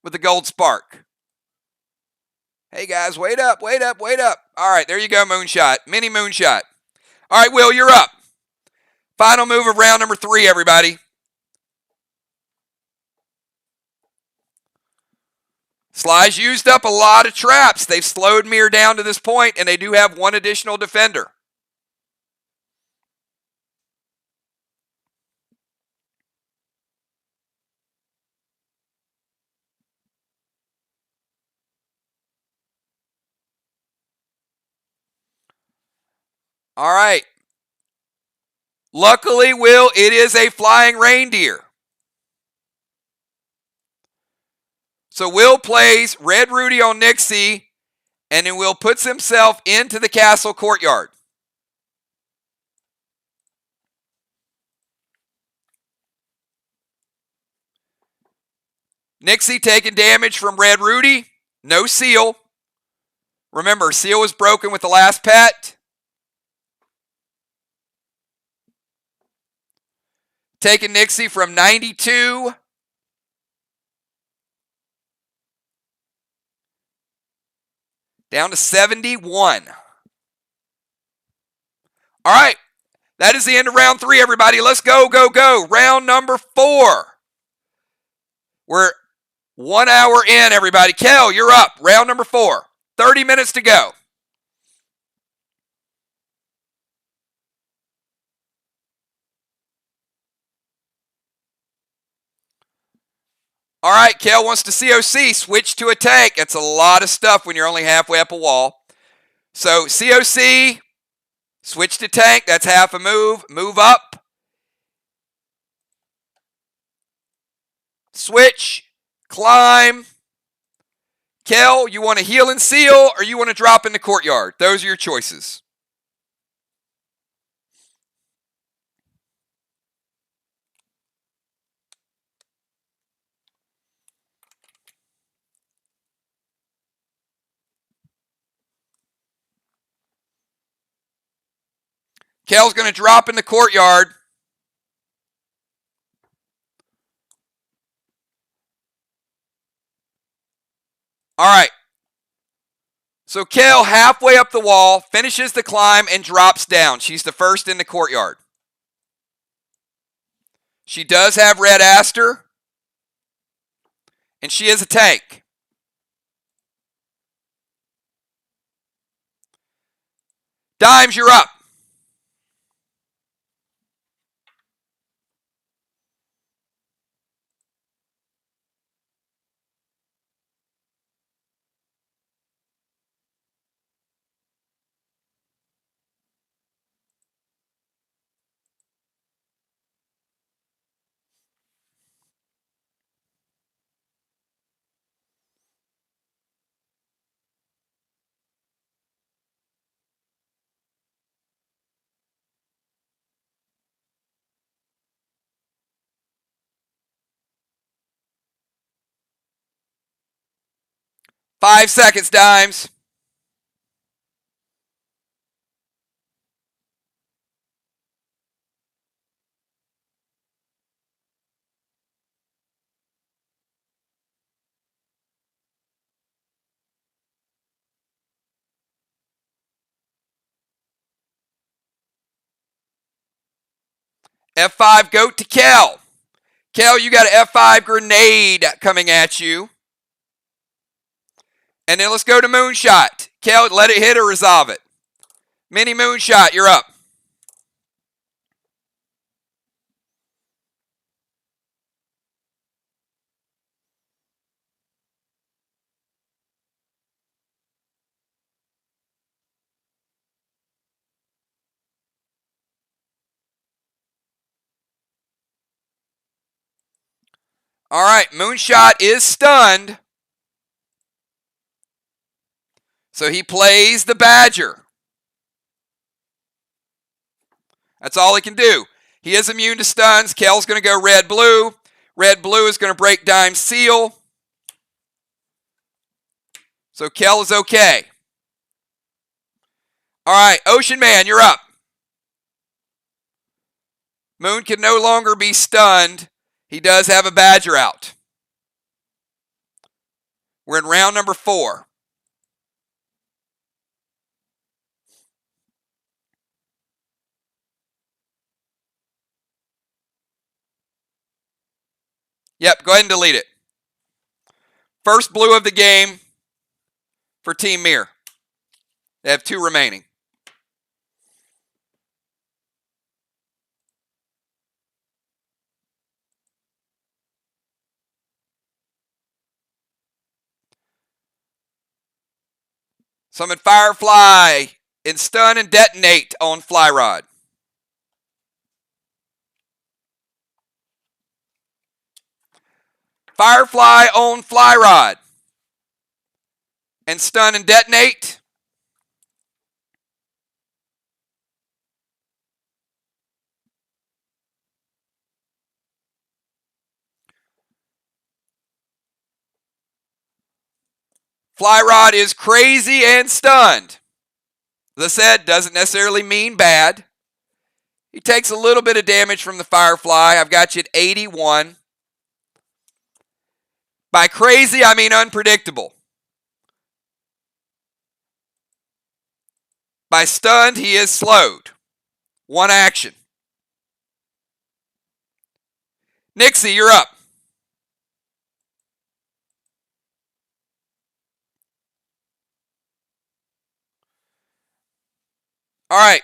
with the Gold Spark. Hey guys, wait up, wait up, wait up. All right, there you go, Moonshot. Mini Moonshot. All right, Will, you're up. Final move of round number 3, everybody. Sly's used up a lot of traps. They've slowed Mir down to this point, and they do have one additional defender. All right. Luckily, Will, it is a flying reindeer. So Will plays Red Rudy on Nixie, and then Will puts himself into the castle courtyard. Nixie taking damage from Red Rudy. No seal. Remember, seal was broken with the last pet. Taking Nixie from 92 down to 71. All right. That is the end of round 3, everybody. Let's go, go, go. Round number 4. We're 1 hour in, everybody. Kel, you're up. Round number 4. 30 minutes to go. All right, Kel wants to COC. Switch to a tank. That's a lot of stuff when you're only halfway up a wall. So COC, switch to tank. That's half a move. Move up. Switch. Climb. Kel, you want to heal and seal, or you want to drop in the courtyard? Those are your choices. Kel's going to drop in the courtyard. All right. So Kel, halfway up the wall, finishes the climb and drops down. She's the first in the courtyard. She does have Red Aster, and she is a tank. Dimes, you're up. 5 seconds, Dimes. F5 goat to Kel. Kel, you got an F5 grenade coming at you. And then let's go to Moonshot. Kel, let it hit or resolve it. Mini Moonshot, you're up. All right, Moonshot is stunned. So he plays the Badger. That's all he can do. He is immune to stuns. Kel's going to go red-blue. Red-blue is going to break Dime's seal. So Kel is okay. All right, Ocean Man, you're up. Moon can no longer be stunned. He does have a Badger out. We're in round number 4. Yep, go ahead and delete it. First blue of the game for Team Mir. They have 2 remaining. Summon Firefly and stun and detonate on Flyrod. Firefly on Flyrod. And stun and detonate. Flyrod is crazy and stunned. As I said, doesn't necessarily mean bad. He takes a little bit of damage from the Firefly. I've got you at 81. By crazy, I mean unpredictable. By stunned, he is slowed. 1 action. Nixie, you're up. All right.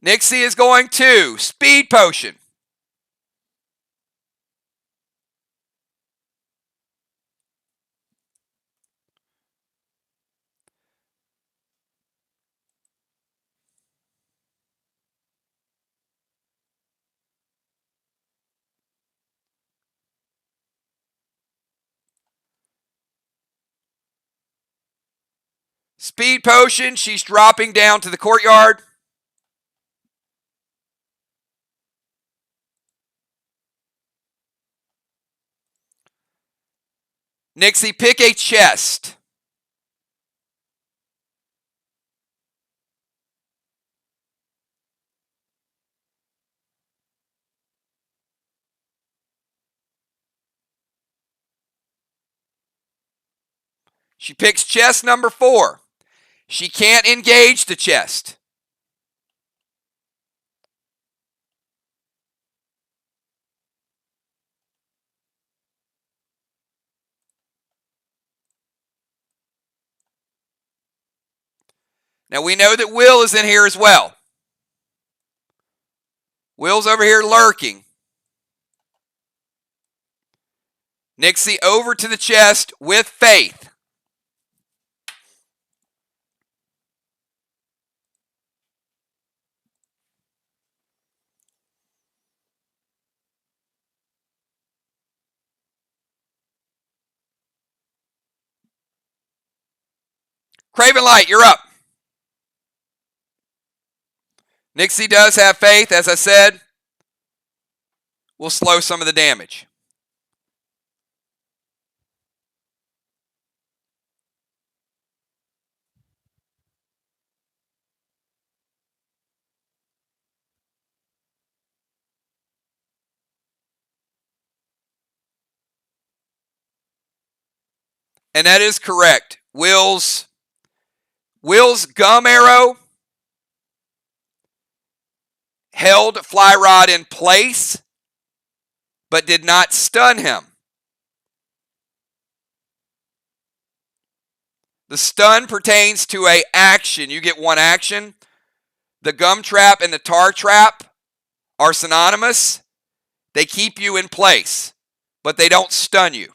Nixie is going to Speed Potion. Speed Potion, she's dropping down to the courtyard. Nixie, pick a chest. She picks chest number 4. She can't engage the chest. Now we know that Will is in here as well. Will's over here lurking. Nixie over to the chest with Faith. Craven Light, you're up. Nixie does have Faith, as I said. We'll slow some of the damage. And that is correct. Will's gum arrow held Fly Rod in place, but did not stun him. The stun pertains to an action. You get one action. The gum trap and the tar trap are synonymous. They keep you in place, but they don't stun you.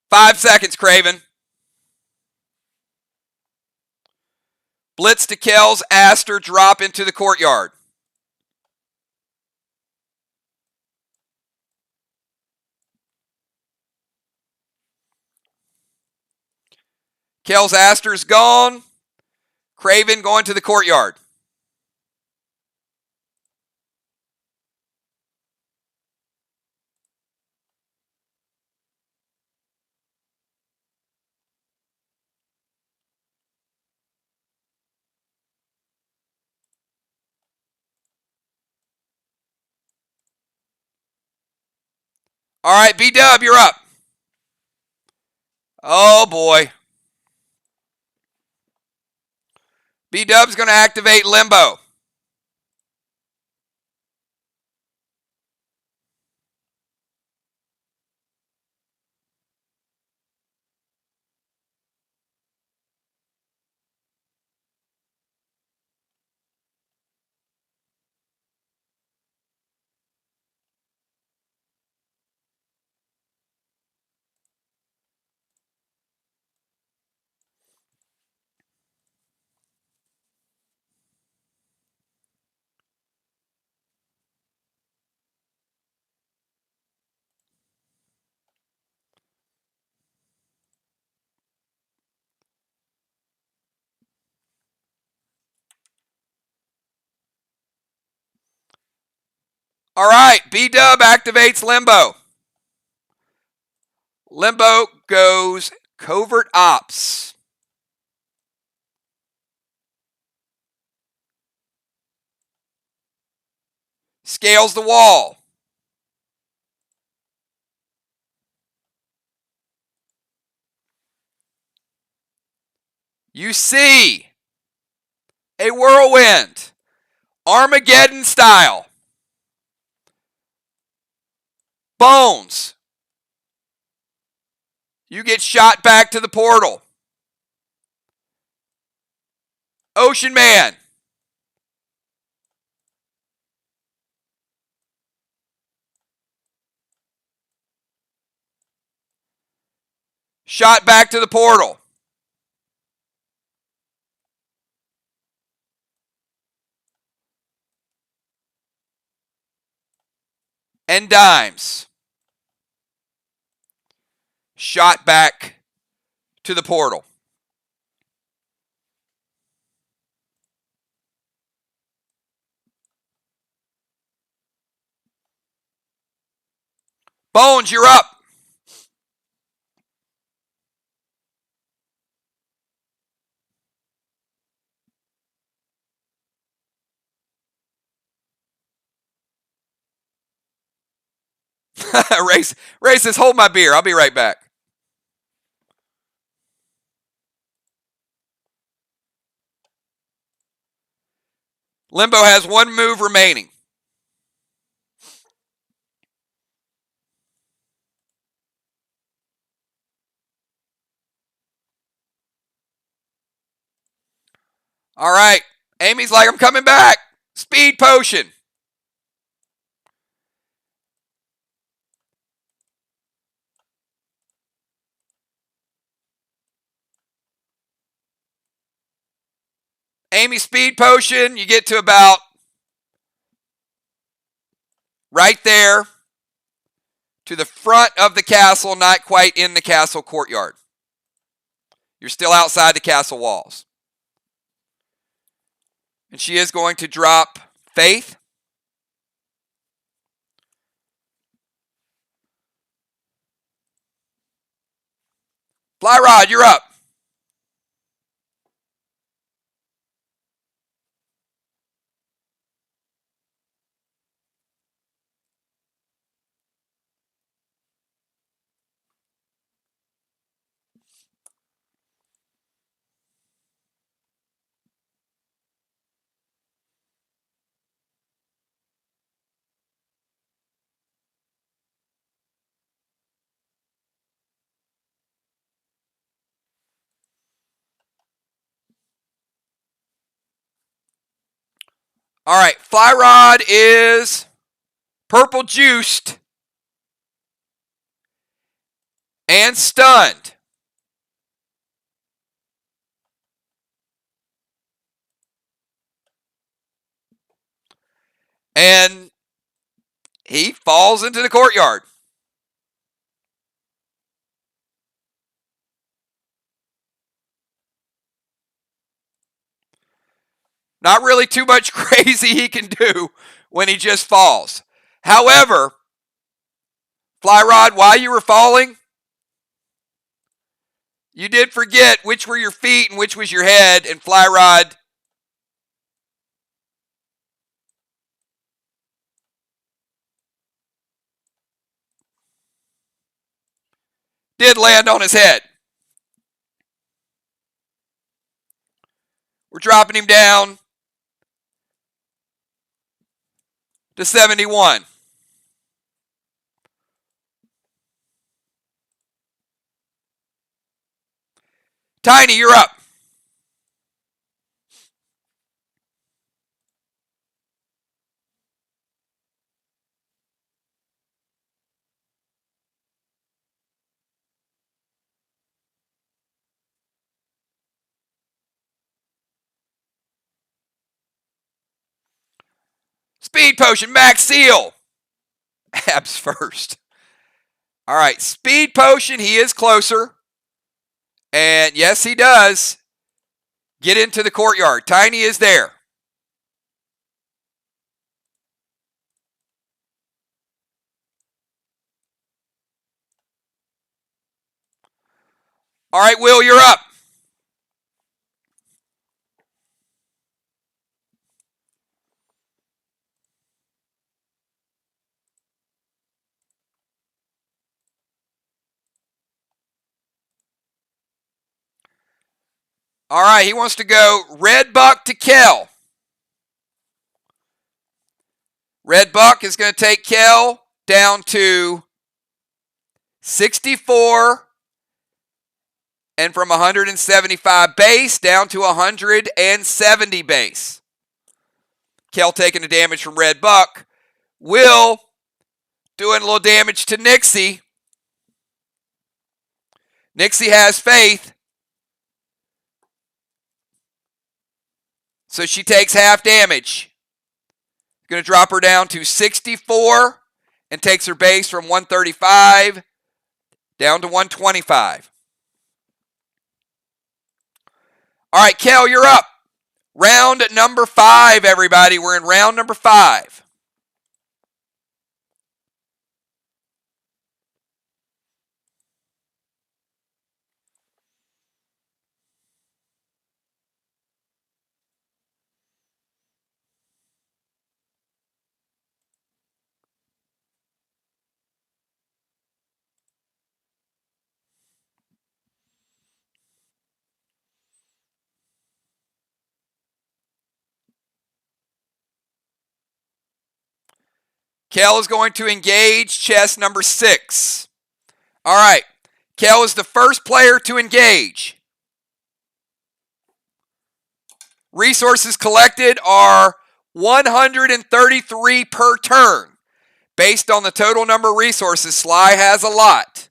Five seconds, Craven. Blitz to Kells, Aster, drop into the courtyard. Kells, Aster's gone. Craven going to the courtyard. All right, B-Dub, you're up. Oh, boy. B-Dub's going to activate Limbo. All right, B-Dub activates Limbo. Limbo goes Covert Ops. Scales the wall. You see a whirlwind, Armageddon style. Bones. You get shot back to the portal. Ocean Man. Shot back to the portal. And Dimes. Shot back to the portal. Bones, you're up. Ray says, hold my beer. I'll be right back. Limbo has one move remaining. All right. Amy's like, I'm coming back. Speed potion. Amy, speed potion. You get to about right there to the front of the castle, not quite in the castle courtyard. You're still outside the castle walls. And she is going to drop Faith. Fly Rod, you're up. All right, Fly Rod is purple juiced and stunned. And he falls into the courtyard. Not really too much crazy he can do when he just falls. However, Fly Rod, while you were falling, you did forget which were your feet and which was your head, and Fly Rod did land on his head. We're dropping him down to 71. Tiny, you're up. Speed Potion, Max Seal. Abs first. All right, Speed Potion, he is closer. And yes, he does get into the courtyard. Tiny is there. All right, Will, you're up. All right, he wants to go Red Buck to Kel. Red Buck is going to take Kel down to 64 and from 175 base down to 170 base. Kel taking the damage from Red Buck. Will doing a little damage to Nixie. Nixie has faith. So she takes half damage. Going to drop her down to 64 and takes her base from 135 down to 125. All right, Kel, you're up. Round number 5, everybody. We're in round number 5. Kel is going to engage chest number 6. All right. Kel is the first player to engage. Resources collected are 133 per turn. Based on the total number of resources, Sly has a lot.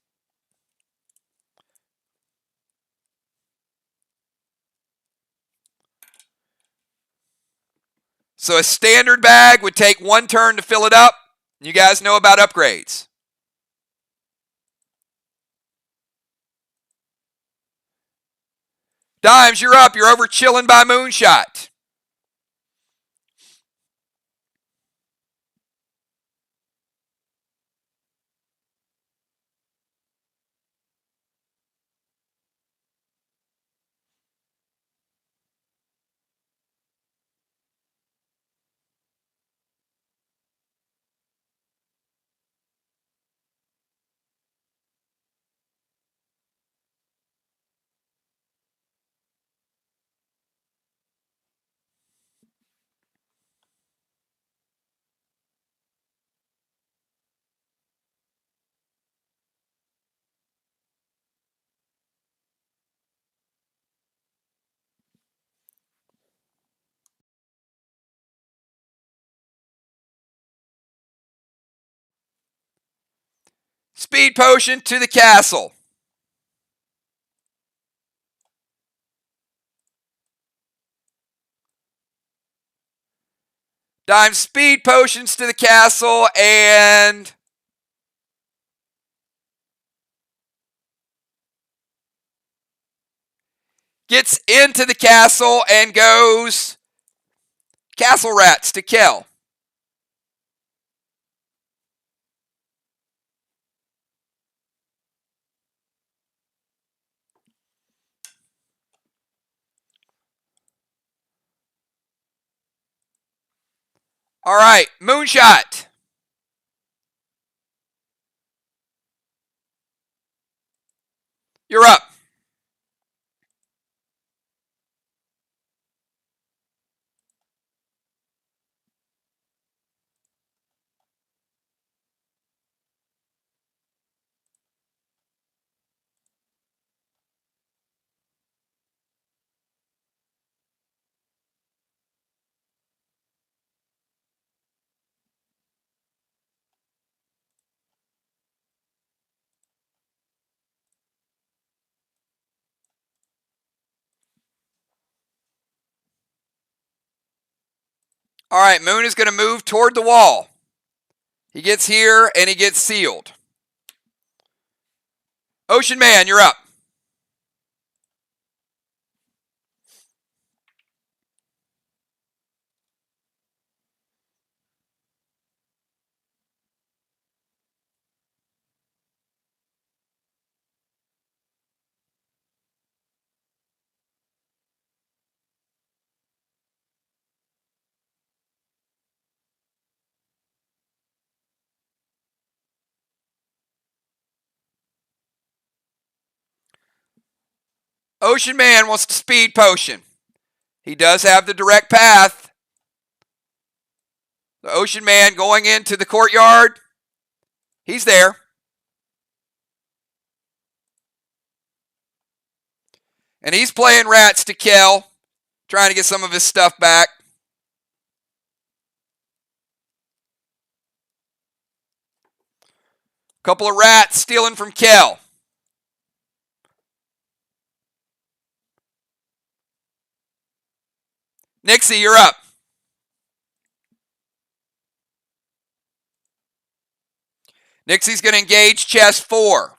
So a standard bag would take 1 turn to fill it up. You guys know about upgrades. Dimes, you're up. You're over chilling by Moonshot. Speed potion to the castle. Dime speed potions to the castle and gets into the castle and goes castle rats to kill. All right, Moonshot. You're up. All right, Moon is going to move toward the wall. He gets here and he gets sealed. Ocean Man, you're up. Ocean Man wants to speed potion. He does have the direct path. The Ocean Man going into the courtyard. He's there. And he's playing rats to kill, trying to get some of his stuff back. Couple of rats stealing from Kel. Nixie, you're up. Nixie's going to engage chest 4.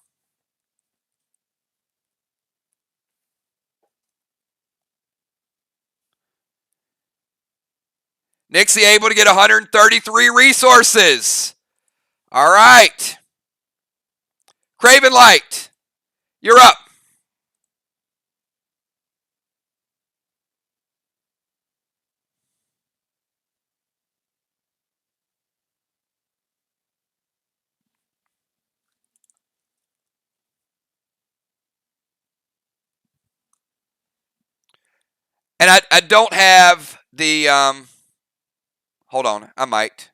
Nixie able to get 133 resources. All right. Craven Light, you're up. And I don't have the, hold on, I might.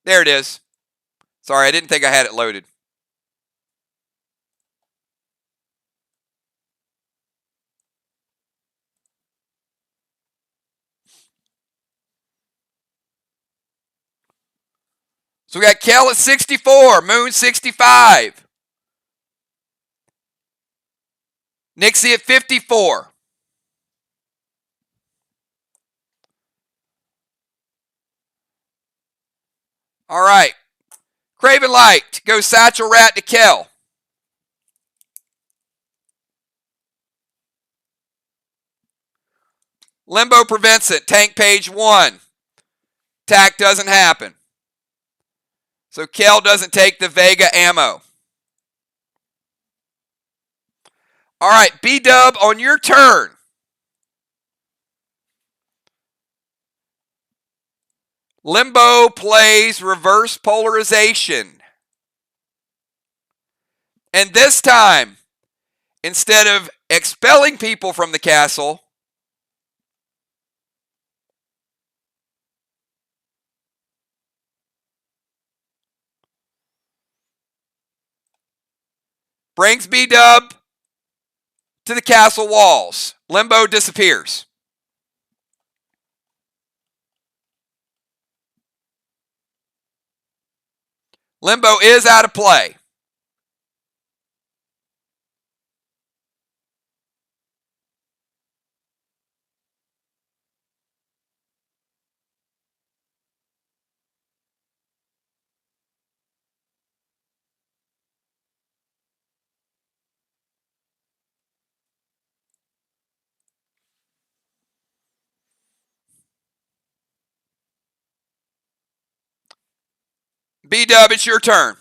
There it is. Sorry, I didn't think I had it loaded. So we got Kel at 64, Moon 65. Nixie at 54. All right. Craven Light goes Satchel Rat to Kel. Limbo prevents it. Tank page 1. Attack doesn't happen. So Kel doesn't take the Vega ammo. All right, B-Dub, on your turn. Limbo plays reverse polarization. And this time, instead of expelling people from the castle, brings B-Dub to the castle walls. Limbo disappears. Limbo is out of play. B-Dub, it's your turn.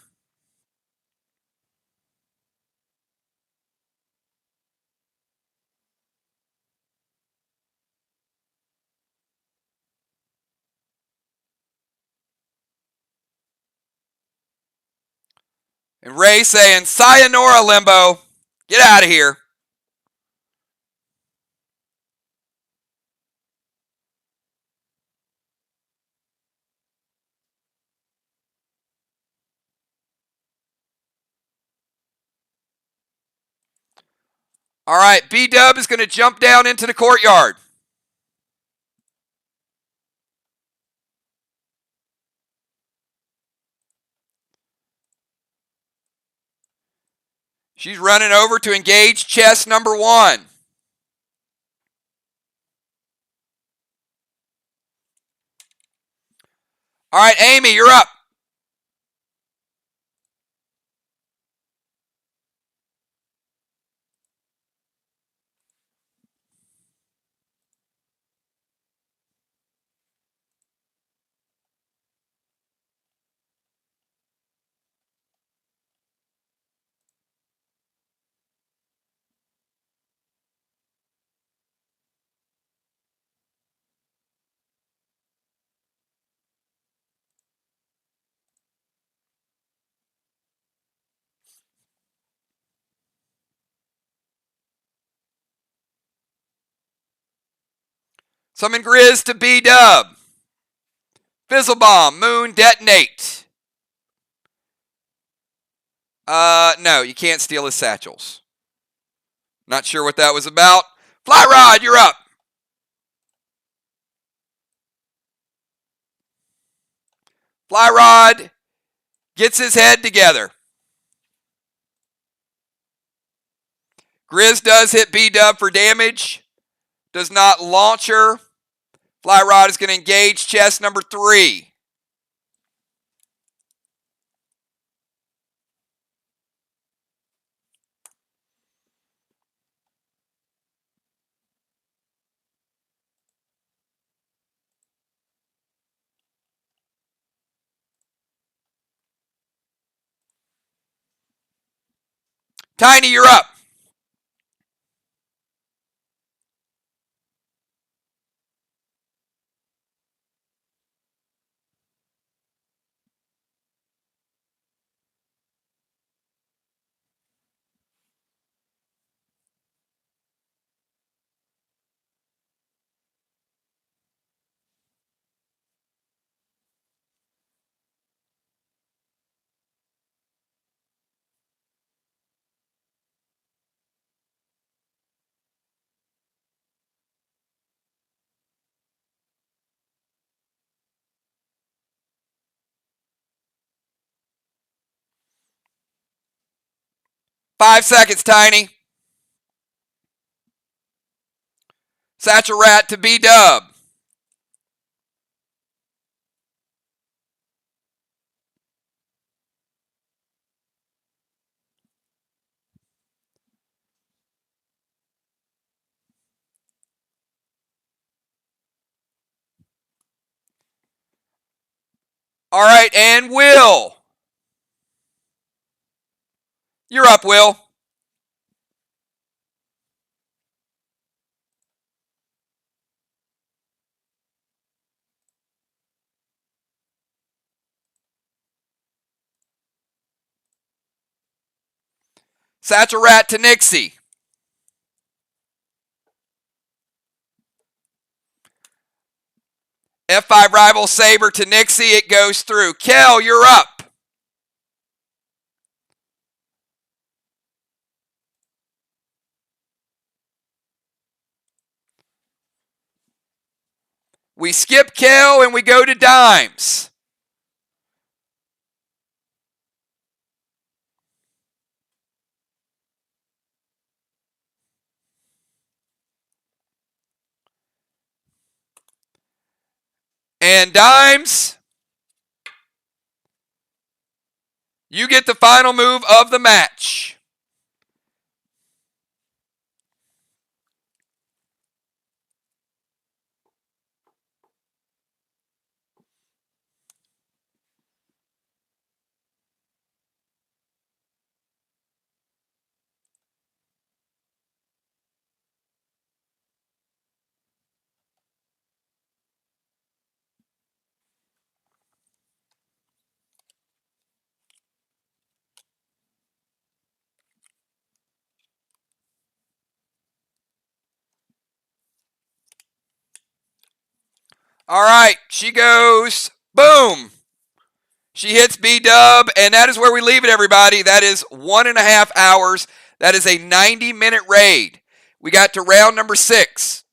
And Ray saying, sayonara, Limbo. Get out of here. All right, B-Dub is going to jump down into the courtyard. She's running over to engage chest number 1. All right, Amy, you're up. Summon Grizz to B-Dub. Fizzle Bomb, Moon, detonate. No, you can't steal his satchels. Not sure what that was about. Fly Rod, you're up. Fly Rod gets his head together. Grizz does hit B-Dub for damage. Does not launch her. Fly Rod is going to engage chest number 3. Tiny, you're up. Five seconds, Tiny. Satchel Rat to B-Dub. All right, and Will. You're up, Will. Satchel Rat to Nixie. F5 Rival Saber to Nixie. It goes through. Kel, you're up. We skip Kel and we go to Dimes. And Dimes, you get the final move of the match. All right, she goes, boom. She hits B-Dub, and that is where we leave it, everybody. That is 1.5 hours. That is a 90-minute raid. We got to round number 6.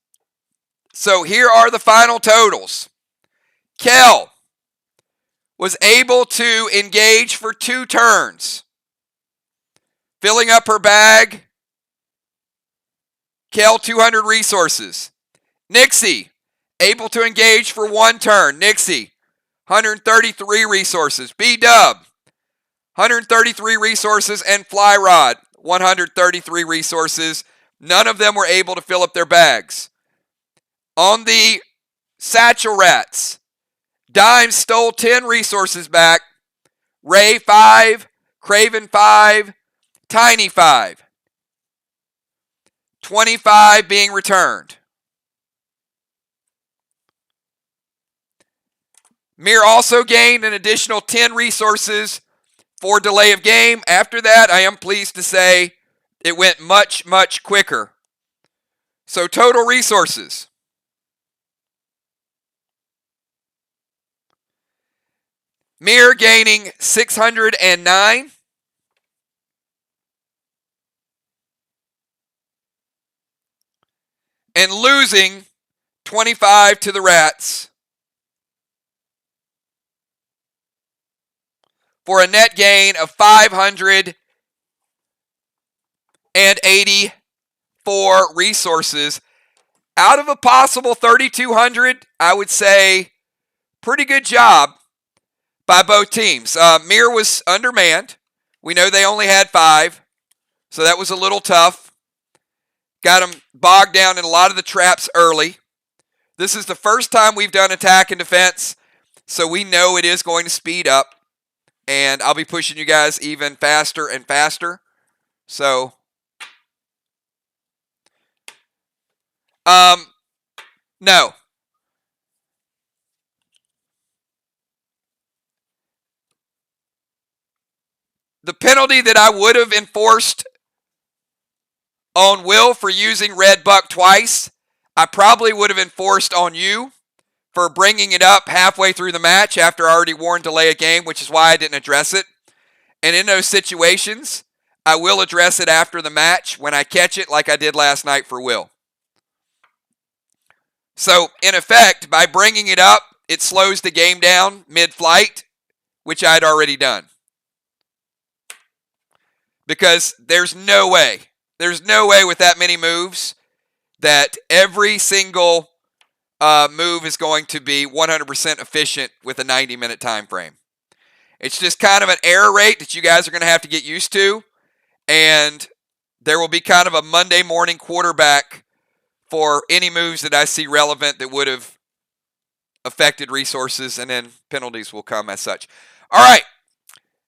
So here are the final totals. Kel was able to engage for 2 turns, filling up her bag. Kel, 200 resources. Nixie, able to engage for 1 turn. Nixie, 133 resources. B-Dub, 133 resources. And Fly Rod, 133 resources. None of them were able to fill up their bags. On the Satchel Rats, Dime stole 10 resources back. Ray, 5. Craven, 5. Tiny, 5. 25 being returned. Mir also gained an additional 10 resources for delay of game. After that, I am pleased to say it went much, much quicker. So total resources. Mir gaining 609. And losing 25 to the Rats. For a net gain of 584 resources. Out of a possible 3,200, I would say pretty good job by both teams. Mir was undermanned. We know they only had 5, so that was a little tough. Got them bogged down in a lot of the traps early. This is the first time we've done attack and defense, so we know it is going to speed up. And I'll be pushing you guys even faster and faster. So, no. The penalty that I would have enforced on Will for using Red Buck twice, I probably would have enforced on you for bringing it up halfway through the match after I already warned delay a game, which is why I didn't address it. And in those situations, I will address it after the match when I catch it like I did last night for Will. So, in effect, by bringing it up, it slows the game down mid-flight, which I'd already done. Because there's no way with that many moves that every single move is going to be 100% efficient with a 90-minute time frame. It's just kind of an error rate that you guys are going to have to get used to, and there will be kind of a Monday morning quarterback for any moves that I see relevant that would have affected resources, and then penalties will come as such. All right,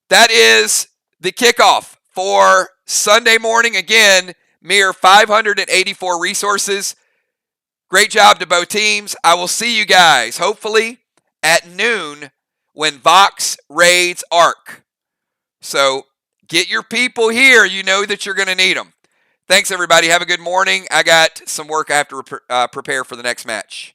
that is the kickoff for Sunday morning. Again, mere 584 resources. Great job to both teams. I will see you guys, hopefully, at noon when Vox raids Ark. So get your people here. You know that you're going to need them. Thanks, everybody. Have a good morning. I got some work I have to prepare for the next match.